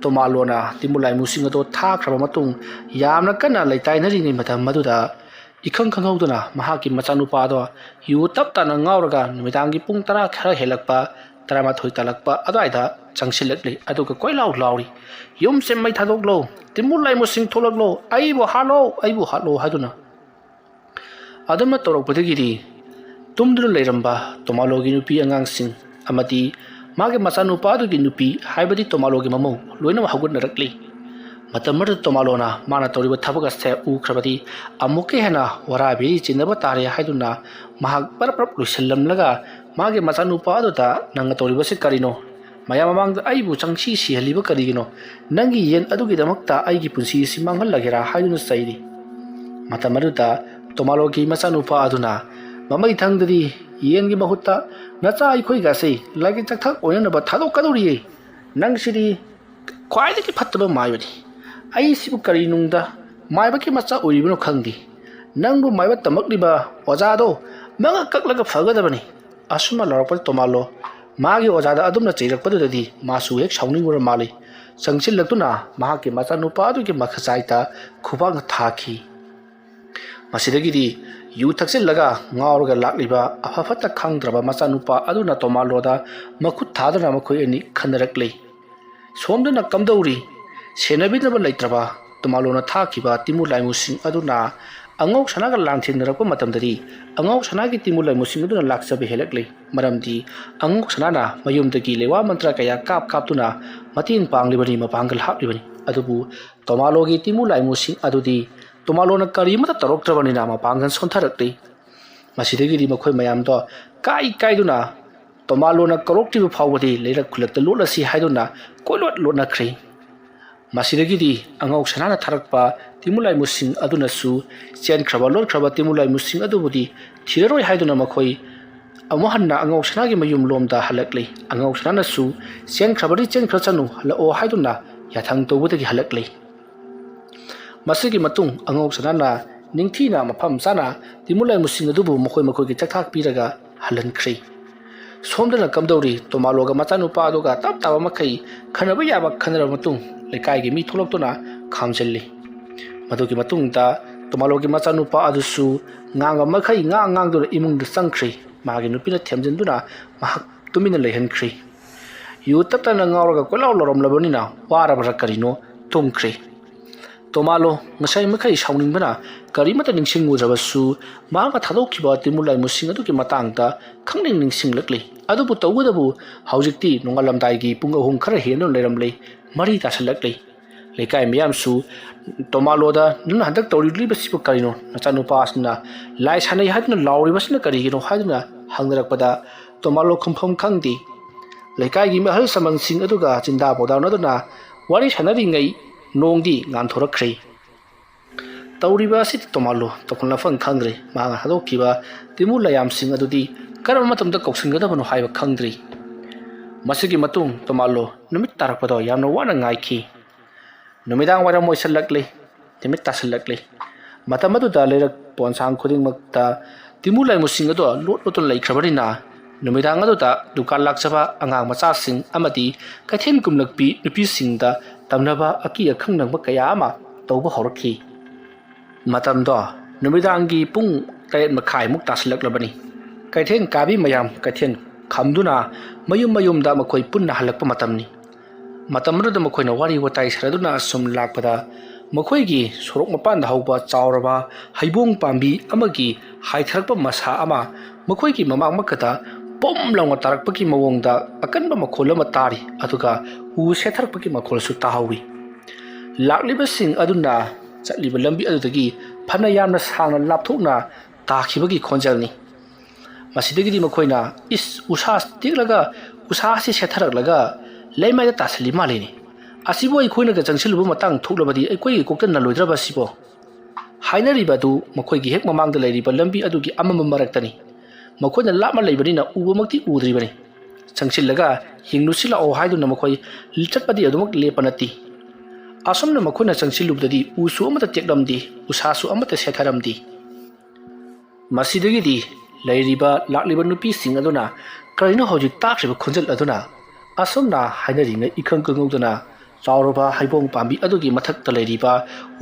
ꯇꯣꯃꯥꯂꯣꯅ ꯇꯤꯃꯨ ꯂꯥꯏꯃꯨꯁꯤꯡ ꯑꯗꯨ ꯊꯥꯈ꯭ꯔꯕ ꯃꯇꯨꯡ ꯌꯥꯝꯅ ꯀꯟꯅ ꯂꯩꯇꯥꯏꯅꯔꯤꯉꯩ ꯃꯇꯝ ꯑꯗꯨꯗ इखंग खंगौदना महाकी मचानुपादो यू तप तना ngauraga numidangi pung 10 khara helakpa 13 talakpa adwaida changsilakli aduga koilaw lawri yum sem mai thadoklo timulai musing tholaklo aibo halo haduna adama torokpadagiri tumdru leiramba tomalogi nupi angangsing amati mage machanupadugi nupi haibadi tomalogi mamau loina hagudnarakli matamar tomalona mana toriba thabaga se ukhrabadi amuke hena warabi chinaba tare haiduna mahak parprap luisallam laga mage machanupa aduta nanga toriba se karino maya mamang aibu changsi si haliba karigino nangi yen adugi damakta aigi punsi si mangal lagera haiduna saidi matamaruta tomalogi machanupa aduna mamai thangdadi yen gi mahutta nacha aikhoi ga sei lagi chakthak oinaba thadok kaduri nang siri khwaide ki phattaba mayodi ai sibu kari nungda maiba ki macha oiribno khangdi nangbu maiba tamakliba ojado manga kaklaga phagadabani asuma larakpa tomalo magi ojada adumna cheirakpadudadi masu hek sauningura mali changsil laktuna mahaki macha nupa adugi makhachaita khubang thaki masidagidi yu thaksil laga ngaurga lakliba afafata khangdraba macha nupa aduna tomaloda makhut thadana makhoi ani khanaraklei somdana kamdauri senabinaba laitraba tomalona thakiba timulai musing aduna angau sanaga langthinrakpa matamdari angau sanagi timulai musing aduna laksabe helakle maramdi angau sanana mayumdagi lewa mantra kaya kaptuna matin panglibani mapangal haplibani adubu tomalogi timulai musing adudi tomalona karimata taroktrabani na mapangan sontharakle masidagiri makhoi mayamdo kaiduna tomalona koroktibu phawbadi leirak khulakta lolasi haiduna kolot lonakhrei masidagidi angau sanana tharakpa timulai musing aduna su chen khraba lol khraba timulai musing adubudi thiraroi haiduna makhoi amohanna angau sanagi mayum lomda halakle angau sanana su chen khrabari chen khrachanu hala o haiduna yathang tobudagi halakle masigi matung angau sanana ningthina mafam sana timulai musing adubu makhoi gi chakthak piraga halan khrei somdana kamdauri tomaloga machanupa aduga tap taba makai khanaba yaba khanara matung lekai gi mi tholoktuna khamjelli madugi matungta tomalogi machanupa adusu nganga makhai ngang dur imung du sangkhri magi nupina themjenduna mahak tumina lehankhri yu taptana ngauraga kolaw lorom labonina warabra karino tumkhri tomalo ngasai makhai sauningbana karimata ningsingmudrabasu maga thadokkiba timulai musing adugi matangta khangning ningsinglakli adubu tawudabu haujikti nongalamdai gi pung ahum khara heno leramle mari tasalakle lekai miyamsu tomaloda nun hadak tawrigli basibu karino nachanupa asna lai sanai hadna lawri basna karigino hadna hangrakpada tomalo khumpham khangdi lekai gi mahal samang sing aduga chinda bodawna duna wari sanari ngai nongdi ngan thorakhrei tawriba sit tomalo tokunla fang khangre manga hadokkiba timulayam sing adudi karam matamda koksingadabano haiba khangdri masigi matung tomalo numit tarakpado yamna wana ngaiki numidang wara moisalakle timit tasalakle matamadu da lerak ponsang khuding makta timulai musing ado lotun laikhrabarina numidang ado da dukan laksaba angang macha sing amati kathen kumlakpi nupi singda tamnaba aki akhang nangba kaya ama tawba horakhi matamdo numidangi pung 8 makhai muk taslaklabani kaithen kabi mayam kaithen khamduna mayum da makhoi punna halakpa matamni ꯃꯇꯝ ꯑꯗꯨꯗ ꯃꯈꯣꯏꯅ ꯋꯥꯔꯤ ꯋꯥꯇꯥꯏ ꯁꯥꯟꯅꯗꯨꯅ ꯁꯨꯝ ꯂꯥꯛꯄꯗ ꯃꯈꯣꯏꯒꯤ ꯁꯣꯔꯣꯛ ꯃꯄꯥꯟꯗ ꯍꯧꯕ ꯆꯥꯎꯔꯕ ꯍꯩꯕꯣꯡ ꯄꯥꯝꯕꯤ ꯑꯃꯒꯤ ꯍꯥꯏꯊꯔꯛꯄ ꯃꯁꯥ ꯑꯃ ꯃꯈꯣꯏꯒꯤ ꯃꯃꯥꯡ ꯃꯛꯀꯗ ꯄꯣꯝ ꯂꯥꯎꯅ ꯇꯥꯔꯛꯄꯒꯤ ꯃꯑꯣꯡꯗ ꯑꯀꯟꯕ ꯃꯈꯣꯜ ꯑꯃ ꯇꯥꯔꯤ ꯑꯗꯨꯒ ꯎ ꯁꯦꯠꯊꯔꯛꯄꯒꯤ ꯃꯈꯣꯜꯁꯨ ꯇꯥꯍꯧꯋꯤ ꯂꯥꯛꯂꯤꯕꯁꯤꯡ ꯑꯗꯨꯅ ꯆꯠꯂꯤꯕ ꯂꯝꯕꯤ ꯑꯗꯨꯗꯒꯤ ꯐꯅ ꯌꯥꯝꯅ ꯁꯥꯡꯅ ꯂꯥꯞꯊꯣꯛꯅ ꯇꯥꯈꯤꯕꯒꯤ ꯈꯣꯟꯖꯦꯜꯅꯤ ꯃꯁꯤꯗꯒꯤꯗꯤ ꯃꯈꯣꯏꯅ ꯎꯁꯥ ꯇꯦꯛꯂꯒ ꯎꯁꯥ ꯑꯁꯤ ꯁꯦꯠꯊꯔꯛꯂꯒ ꯂꯩꯃꯥꯏꯗ ꯇꯥꯁꯜꯂꯤ ꯃꯥꯜꯂꯤꯅꯤ ꯑꯁꯤꯕꯨ ꯑꯩꯈꯣꯏꯅꯒ ꯆꯪꯁꯤꯜꯂꯨꯕ ꯃꯇꯥꯡ ꯊꯣꯛꯂꯕꯗꯤ ꯑꯩꯈꯣꯏꯒꯤ ꯀꯣꯛꯇ ꯅꯜꯂꯣꯏꯗ꯭ꯔꯕ ꯑꯁꯤꯕꯣ ꯍꯥꯏꯅꯔꯤꯕ ꯑꯗꯨ ꯃꯈꯣꯏꯒꯤ ꯍꯦꯛ ꯃꯃꯥꯡꯗ ꯂꯩꯔꯤꯕ ꯂꯝꯕꯤ ꯑꯗꯨꯒꯤ ꯑꯃꯝꯕ ꯃꯔꯛꯇꯅꯤ ꯃꯈꯣꯏꯅ ꯂꯥꯞꯅ ꯂꯩꯕꯅꯤꯅ ꯎꯕꯃꯛꯇꯤ ꯎꯗ꯭ꯔꯤꯕꯅꯤ ꯆꯪꯁꯤꯜꯂꯒ ꯌꯦꯡꯂꯨꯁꯤ ꯂꯥꯛꯑꯣ ꯍꯥꯏꯗꯨꯅ ꯃꯈꯣꯏ ꯆꯠꯄꯗꯤ ꯑꯗꯨꯃꯛ ꯂꯦꯞꯄ ꯅꯠꯇꯦ ꯑꯁꯨꯝꯅ ꯃꯈꯣꯏꯅ ꯆꯪꯁꯤꯜꯂꯨꯕꯗꯗꯤ ꯎꯁꯨ ꯑꯃꯠꯇ ꯇꯦꯛꯂꯝꯗꯦ ꯎꯁꯥꯁꯨ ꯑꯃꯠꯇ ꯁꯦꯠꯊꯔꯝꯗꯦ ꯃꯁꯤꯗꯒꯤꯗꯤ ꯂꯩꯔꯤꯕ ꯂꯥꯛꯂꯤꯕ ꯅꯨꯄꯤꯁꯤꯡ ꯑꯗꯨꯅ ꯀꯔꯤꯅꯣ ꯍꯧꯖꯤꯛ ꯇꯥꯈ꯭ꯔꯤꯕ ꯈꯣꯟꯖꯦꯜ ꯑꯗꯨꯅ ꯑꯁꯨꯝꯅ ꯍꯥꯏꯅꯔꯤꯉꯩ ꯏꯈꯪ ꯈꯪꯍꯧꯗꯅ ꯆꯥꯎꯔꯕ ꯍꯩꯕꯣꯡ ꯄꯥꯝꯕꯤ ꯑꯗꯨꯒꯤ ꯃꯊꯛꯇ ꯂꯩꯔꯤꯕ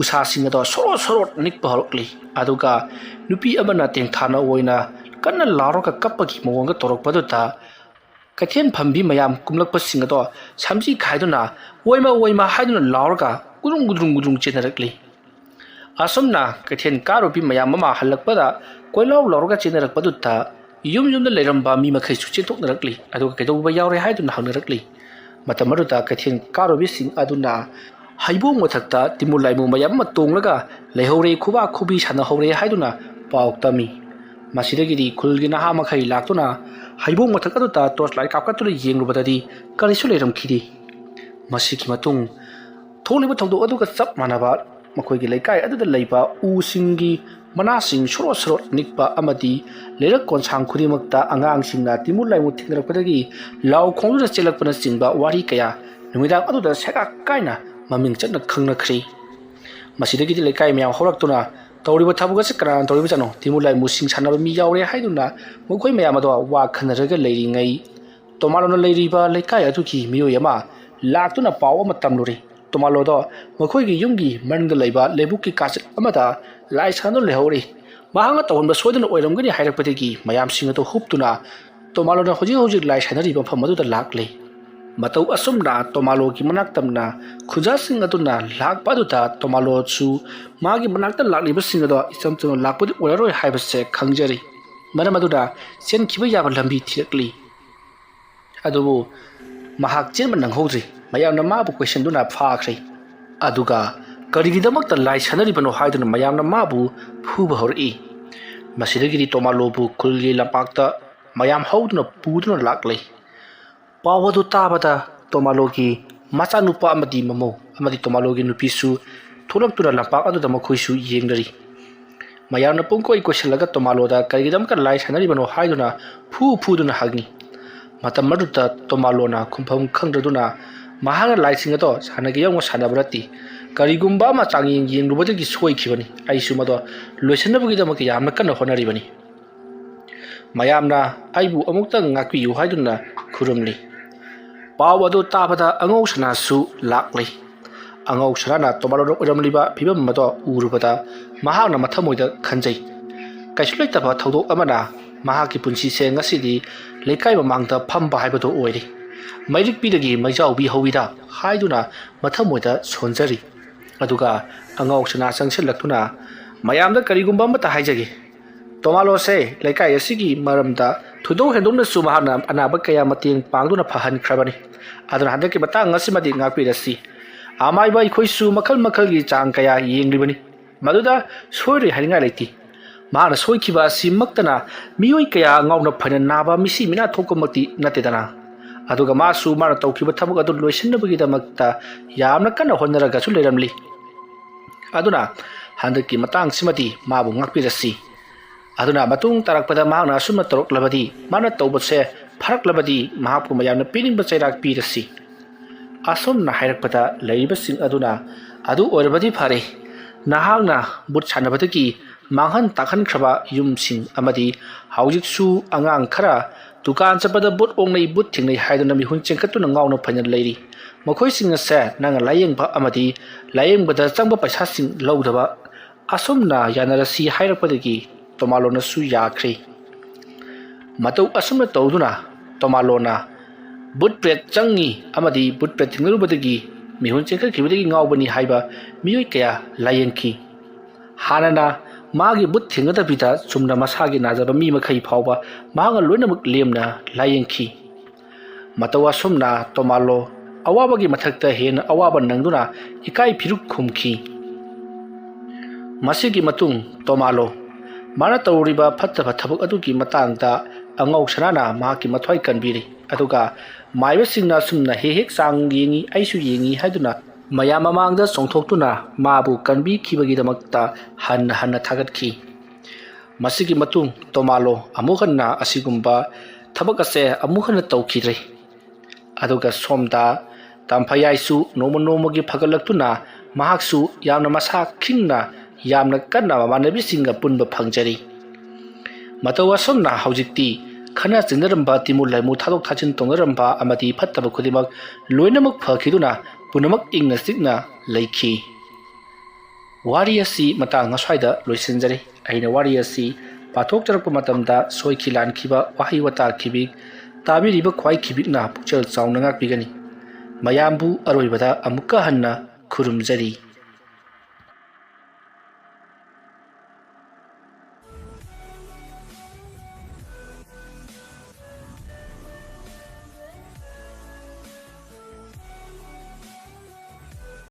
ꯎꯁꯥꯁꯤꯡ ꯑꯗꯣ ꯁꯣꯔꯣꯠ ꯁꯣꯔꯣꯠ ꯅꯤꯛꯄ ꯍꯧꯔꯛꯂꯤ ꯑꯗꯨꯒ ꯅꯨꯄꯤ ꯑꯃꯅ ꯇꯦꯡꯊꯥꯅ ꯑꯣꯏꯅ ꯀꯟꯅ ꯂꯥꯎꯔꯒ ꯀꯞꯄꯒꯤ ꯃꯑꯣꯡꯗ ꯇꯧꯔꯛꯄꯗꯨꯗ ꯀꯩꯊꯦꯜ ꯐꯝꯕꯤ ꯃꯌꯥꯝ ꯀꯨꯝꯂꯛꯄꯁꯤꯡ ꯑꯗꯣ ꯁꯝꯖꯤ ꯈꯥꯏꯗꯨꯅ ꯑꯣꯏꯃ ꯑꯣꯏꯃ ꯍꯥꯏꯗꯨꯅ ꯂꯥꯎꯔꯒ ꯒꯨꯗꯨꯡ ꯒꯨꯗꯨꯡ ꯒꯨꯗꯨꯡ ꯆꯦꯟꯅꯔꯛꯂꯤ ꯑꯁꯨꯝꯅ ꯀꯩꯊꯦꯜ ꯀꯥꯔꯨꯕꯤ ꯃꯌꯥꯝ ꯑꯃ ꯍꯜꯂꯛꯄꯗ ꯀꯣꯏꯂꯥꯎ ꯂꯥꯎꯔꯒ ꯆꯦꯟꯅꯔꯛꯄꯗꯨꯗ ꯌꯨꯝꯗ ꯂꯩꯔꯝꯕ ꯃꯤ ꯃꯈꯩꯁꯨ ꯆꯦꯟꯊꯣꯛꯅꯔꯛꯂꯤ ꯑꯗꯨꯒ ꯀꯩꯗꯧꯕ ꯌꯥꯎꯔꯦ ꯍꯥꯏꯗꯨꯅ ꯍꯪꯅꯔꯛꯂꯤ ꯃꯇꯝ ꯑꯗꯨꯗ ꯀꯩꯊꯦꯜ ꯀꯥꯔꯨꯕꯤꯁꯤꯡ ꯑꯗꯨꯅ ꯍꯩꯕꯣꯡ ꯃꯊꯛꯇ ꯇꯤꯃꯨ ꯂꯥꯏꯃꯨ ꯃꯌꯥꯝ ꯑꯃ ꯇꯣꯡꯂꯒ ꯂꯩꯍꯧꯔꯦ ꯈꯨꯕꯥꯛ ꯈꯨꯕꯤ ꯁꯥꯟꯅꯍꯧꯔꯦ ꯍꯥꯏꯗꯨꯅ ꯄꯥꯎ ꯇꯝꯃꯤ ꯃꯁꯤꯗꯒꯤꯗꯤ ꯈꯨꯜꯒꯤ ꯅꯍꯥ ꯃꯈꯩ ꯂꯥꯛꯇꯨꯅ ꯍꯩꯕꯣꯡ ꯃꯊꯛ ꯑꯗꯨꯗ ꯇꯣꯔꯆ ꯂꯥꯏꯠ ꯀꯥꯞꯀꯠꯇꯨꯅ ꯌꯦꯡꯂꯨꯕꯗꯗꯤ ꯀꯔꯤꯁꯨ ꯂꯩꯔꯝꯈꯤꯗꯦ ꯃꯁꯤꯒꯤ ꯃꯇꯨꯡ ꯊꯣꯛꯂꯤꯕ ꯊꯧꯗꯣꯛ ꯑꯗꯨꯒ ꯆꯞ ꯃꯥꯟꯅꯕ ꯃꯈꯣꯏꯒꯤ ꯂꯩꯀꯥꯏ ꯑꯗꯨꯗ ꯂꯩꯕ ꯎꯁꯤꯡꯒꯤ ꯃꯅꯥꯁꯤꯡ ꯁꯣꯔꯣꯠ ꯁꯣꯔꯣꯠ ꯅꯤꯛꯄ ꯑꯃꯗꯤ ꯂꯩꯔꯛ ꯀꯣꯟꯁꯥꯡ ꯈꯨꯗꯤꯡꯃꯛꯇ ꯑꯉꯥꯡꯁꯤꯡꯅ ꯇꯤꯃꯨ ꯂꯥꯏꯃꯨ ꯊꯦꯡꯅꯔꯛꯄꯗꯒꯤ ꯂꯥꯎ ꯈꯣꯡꯗꯨꯅ ꯆꯦꯜꯂꯛꯄꯅꯆꯤꯡꯕ ꯋꯥꯔꯤ ꯀꯌꯥ ꯅꯨꯃꯤꯗꯥꯡ ꯑꯗꯨꯗ ꯁꯦꯒꯥꯛ ꯀꯥꯏꯅ ꯃꯃꯤꯡ ꯆꯠꯅ ꯈꯪꯅꯈ꯭ꯔꯤ ꯃꯁꯤꯗꯒꯤꯗꯤ ꯂꯩꯀꯥꯏ ꯃꯌꯥꯝ ꯍꯧꯔꯛꯇꯨꯅ ꯇꯧꯔꯤꯕ ꯊꯕꯛ ꯑꯁꯤ ꯀꯅꯥꯅ ꯇꯧꯔꯤꯕꯖꯥꯠꯅꯣ ꯇꯤꯃꯨ ꯂꯥꯏꯃꯨꯁꯤꯡ ꯁꯥꯟꯅꯕ ꯃꯤ ꯌꯥꯎꯔꯦ ꯍꯥꯏꯗꯨꯅ ꯃꯈꯣꯏ ꯃꯌꯥꯝ ꯑꯗꯣ ꯋꯥ ꯈꯟꯅꯔꯒ ꯂꯩꯔꯤꯉꯩ ꯇꯣꯃꯥꯂꯣꯅ ꯂꯩꯔꯤꯕ ꯂꯩꯀꯥꯏ ꯑꯗꯨꯒꯤ ꯃꯤꯑꯣꯏ ꯑꯃ ꯂꯥꯛꯇꯨꯅ ꯄꯥꯎ ꯑꯃ ꯇꯝꯂꯨꯔꯤ ꯇꯣꯃꯥꯂꯣꯗꯣ ꯃꯈꯣꯏꯒꯤ ꯌꯨꯝꯒꯤ ꯃꯅꯤꯡꯗ ꯂꯩꯕ ꯂꯩꯕꯨꯛꯀꯤ ꯀꯥꯆꯤꯟ ꯑꯃꯗ ꯂꯥꯏ ꯁꯥꯟꯅꯗꯨꯅ ꯂꯩꯍꯧꯔꯤ ꯃꯍꯥꯛꯅ ꯇꯧꯍꯟꯕ ꯁꯣꯏꯗꯅ ꯑꯣꯏꯔꯝꯒꯅꯤ ꯍꯥꯏꯔꯛꯄꯗꯒꯤ ꯃꯌꯥꯝꯁꯤꯡ ꯑꯗꯨ ꯍꯨꯞꯇꯨꯅ ꯇꯣꯃꯥꯂꯣꯅ ꯍꯧꯖꯤꯛ ꯂꯥꯏ ꯁꯥꯟꯅꯔꯤꯕ ꯃꯐꯝ ꯑꯗꯨꯗ ꯂꯥꯛꯂꯤ ꯃꯇꯧ ꯑꯁꯨꯝꯅ ꯇꯣꯃꯥꯂꯣꯒꯤ ꯃꯅꯥꯛꯇꯝꯅ ꯈꯨꯟꯖꯥꯁꯤꯡ ꯑꯗꯨꯅ ꯂꯥꯛꯄ ꯑꯗꯨꯗ ꯇꯣꯃꯥꯂꯣꯁꯨ ꯃꯥꯒꯤ ꯃꯅꯥꯛꯇ ꯂꯥꯛꯂꯤꯕꯁꯤꯡ ꯑꯗꯣ ꯏꯆꯝ ꯆꯝꯅ ꯂꯥꯛꯄꯗꯤ ꯑꯣꯏꯔꯔꯣꯏ ꯍꯥꯏꯕꯁꯦ ꯈꯪꯖꯔꯤ ꯃꯔꯝ ꯑꯗꯨꯅ ꯆꯦꯟꯈꯤꯕ ꯌꯥꯕ ꯂꯝꯕꯤ ꯊꯤꯔꯛꯂꯤ ꯑꯗꯨꯕꯨ ꯃꯍꯥꯛ ꯆꯦꯟꯕ ꯅꯪꯍꯧꯗ꯭ꯔꯤ ꯃꯌꯥꯝꯅ ꯃꯥꯕꯨ ꯀꯣꯏꯁꯟꯗꯨꯅ ꯐꯥꯈ꯭ꯔꯦ ꯑꯗꯨꯒ ꯀꯔꯤꯒꯤꯗꯃꯛꯇ ꯂꯥꯏ ꯁꯥꯟꯅꯔꯤꯕꯅꯣ ꯍꯥꯏꯗꯨꯅ ꯃꯌꯥꯝꯅ ꯃꯥꯕु ꯐꯨꯕ ꯍꯧꯔꯛꯏ ꯃꯁꯤꯗꯒꯤꯗꯤ ꯇꯣꯃꯥꯂꯣꯕꯨ ꯈꯨꯜꯒꯤ ꯂꯝꯄꯥꯛꯇ ꯃꯌꯥꯝ ꯍꯧꯗꯨꯅ ꯄꯨꯗꯨꯅ ꯂꯥꯛꯂꯤ ꯄꯥꯎ ꯑꯗꯨ ꯇꯥꯕꯗ ꯇꯣꯃꯥꯂꯣꯒꯤ ꯃꯆꯥꯅꯨꯄꯥ ꯑꯃꯗꯤ ꯃꯃꯧ ꯑꯃꯗꯤ ꯇꯣꯃꯥꯂꯣꯒꯤ ꯅꯨꯄꯤꯁꯨ ꯊꯣꯛꯂꯛꯇꯨꯅ ꯂꯝꯄꯥꯛ ꯑꯗꯨꯗ ꯃꯈꯣꯏꯁꯨ ꯌꯦꯡꯅꯔꯤ ꯃꯌꯥꯝꯅ ꯄꯨꯡꯀꯣꯏ ꯀꯣꯏꯁꯤꯜꯂꯒ ꯇꯣꯃꯥꯂꯣꯗ ꯀꯔꯤꯒꯤꯗꯃꯛꯇ ꯂꯥꯏ ꯁꯥꯟꯅꯔꯤꯕꯅꯣ ꯍꯥꯏꯗꯨꯅ ꯐꯨꯗꯨꯅ ꯍꯪꯉꯤ ꯃꯇꯝ ꯑꯗꯨꯗ ꯇꯣꯃꯥꯂꯣꯅ ꯈꯨꯝꯐꯝ ꯈꯪꯗ꯭ꯔꯗꯨꯅ ꯃꯍꯥꯛꯅ ꯂꯥꯏꯁꯤꯡ ꯑꯗꯣ ꯁꯥꯟꯅꯒꯦ ꯌꯥꯎꯅ ꯁꯥꯟꯅꯕ ꯅꯠꯇꯦ ꯀꯔꯤꯒꯨꯝꯕ ꯑꯃ ꯆꯥꯡꯌꯦꯡ ꯌꯦꯡꯂꯨꯕꯗꯒꯤ ꯁꯣꯏꯈꯤꯕꯅꯤ ꯑꯩꯁꯨ ꯃꯗꯣ ꯂꯣꯏꯁꯤꯟꯅꯕꯒꯤꯗꯃꯛꯇ ꯌꯥꯝꯅ ꯀꯟꯅ ꯍꯣꯠꯅꯔꯤꯕꯅꯤ ꯃꯌꯥꯝꯅ ꯑꯩꯕꯨ ꯑꯃꯨꯛꯇꯪ ꯉꯥꯛꯄꯤꯌꯨ ꯍꯥꯏꯗꯨꯅ ꯈꯨꯔꯨꯝꯂꯤ ꯄꯥꯎ ꯑꯗꯨ ꯇꯥꯕꯗ ꯑꯉꯧ ꯁꯅꯥꯁꯨ ꯂꯥꯛꯂꯤ ꯑꯉꯧ ꯁꯅꯥꯅ ꯇꯣꯃꯥꯂꯣꯗ ꯑꯣꯏꯔꯝꯂꯤꯕ ꯐꯤꯕꯝ ꯑꯗꯣ ꯎꯔꯨꯕꯗ ꯃꯍꯥꯛꯅ ꯃꯊꯃꯣꯏꯗ ꯈꯟꯖꯩ ꯀꯩꯁꯨ ꯂꯩꯇꯕ ꯊꯧꯗꯣꯛ ꯑꯃꯅ ꯃꯍꯥꯛꯀꯤ ꯄꯨꯟꯁꯤꯁꯦ ꯉꯁꯤꯗꯤ ꯂꯩꯀꯥꯏ ꯃꯃꯥꯡꯗ ꯐꯝꯕ ꯍꯥꯏꯕꯗꯨ ꯑꯣꯏꯔꯤ ꯃꯩꯔꯤꯛꯄꯤꯗꯒꯤ ꯃꯩꯖꯥꯎꯕꯤ ꯍꯧꯋꯤꯗ ꯍꯥꯏꯗꯨꯅ ꯃꯊꯃꯣꯏꯗ ꯁꯣꯟꯖꯔꯤ ꯑꯗꯨꯒ ꯑꯉꯧ ꯁꯅꯥ ꯆꯪꯁꯤꯜꯂꯛꯇꯨꯅ ꯃꯌꯥꯝꯗ ꯀꯔꯤꯒꯨꯝꯕ ꯑꯃꯠꯇ ꯍꯥꯏꯖꯒꯦ ꯇꯣꯃꯥꯂꯣꯁꯦ ꯂꯩꯀꯥꯏ ꯑꯁꯤꯒꯤ ꯃꯔꯝꯗ ꯊꯣꯏꯗꯣꯛ ꯍꯦꯟꯗꯣꯛꯅꯁꯨ ꯃꯍꯥꯛꯅ ꯑꯅꯥꯕ ꯀꯌꯥ ꯃꯇꯦꯡ ꯄꯥꯡꯗꯨꯅ ꯐꯍꯟꯈ꯭ꯔꯕꯅꯤ ꯑꯗꯨꯅ ꯍꯟꯗꯛꯀꯤ ꯃꯇꯥꯡ ꯑꯁꯤꯃꯗꯤ ꯉꯥꯛꯄꯤꯔꯁꯤ ꯑꯃꯥꯏꯕ ꯑꯩꯈꯣꯏꯁꯨ ꯃꯈꯜ ꯃꯈꯜꯒꯤ ꯆꯥꯡ kaya ꯌꯦꯡꯂꯤꯕꯅꯤ ꯃꯗꯨꯗ ꯁꯣꯏꯔꯣꯏ ꯍꯥꯏꯅꯤꯡꯉꯥꯏ ꯂꯩꯇꯦ ꯃꯍꯥꯛꯅ ꯁꯣꯏꯈꯤꯕ ꯑꯁꯤꯃꯛꯇꯅ ꯃꯤꯑꯣꯏ ꯀꯌꯥ ꯉꯥꯎꯅ ꯐꯅ ꯅꯥꯕ ꯃꯤꯁꯤ ꯃꯤꯅꯥ ꯊꯣꯛꯄꯃꯛꯇꯤ ꯅꯠꯇꯦꯗꯅ ꯑꯗꯨꯒ ꯃꯥꯅ ꯇꯧꯈꯤꯕ ꯊꯕꯛ ꯑꯗꯨ ꯂꯣꯏꯁꯤꯟꯅꯕꯒꯤꯗꯃꯛꯇ ꯌꯥꯝꯅ ꯀꯟꯅ ꯍꯣꯠꯅꯔꯒꯁꯨ ꯂꯩꯔꯝꯂꯤ aduna handaki matang simati mabu ngakpirasi aduna matung tarakpada mahna asumna toroklabadi mana tawbase pharaklabadi mahapu mayamna piningba chairak pirasi asumna hairakpada leibasing aduna adu orbadi phare nahangna but sanabadagi manghan takhan khaba yumsing amadi haujiksu angang khara dukan chapada but ongnei but thingnei haiduna mi hun chengkatuna ngawna phanyal leiri मखोई सिंग से नंग lying भा अमदी lying बदा चंग पैसा सिंग लौदबा असुमना यानरसी हाइरपदगी तोमालोना सु याख्रे मतौ असुमना तौदुना तोमालोना बुट प्रेत चंगी अमदी बुट प्रेत थिंगरुबदगी मिहुन चेंखखिबदगी ngaubani haiba miyoi kaya layengki hanana magi but thingadabida chumna masagi najaba mi makhai phawba maga loinamak lemna layengki matawa sumna tomalo awabagi mathakta hen awaba nangduna ikai phiruk khumki masigi matung tomalo mana tawriba phattaba thabak adugi matangda angau sanana maki mathwai kanbiri aduga maiba singna sumna hek sang yengi aisu yengi haiduna mayam mamangda songthoktuna mabu kanbi khibagi damakta hanna thagatki masigi matung tomalo amuhanna asigumba thabak ase amuhanna tawkhidre aduga somda tamphayaisu nomogi phagalaktuna mahaksu yamna masa khingna yamna kanna manabi singa punba phangjari matawa somna haujikti khana chinaramba timur laimu thadok thachin tongaramba amadi phattaba khudimak loinamak phakiduna punamak ingna sikna leikhi wari asi matang aswaida loisinjari aina wari asi pathok charak matamda soikhilan khiba wahi wata khibi tabiriba khwai khibikna pukchal chawnanga pigani mayambu aroibada amukka hanna khurumjari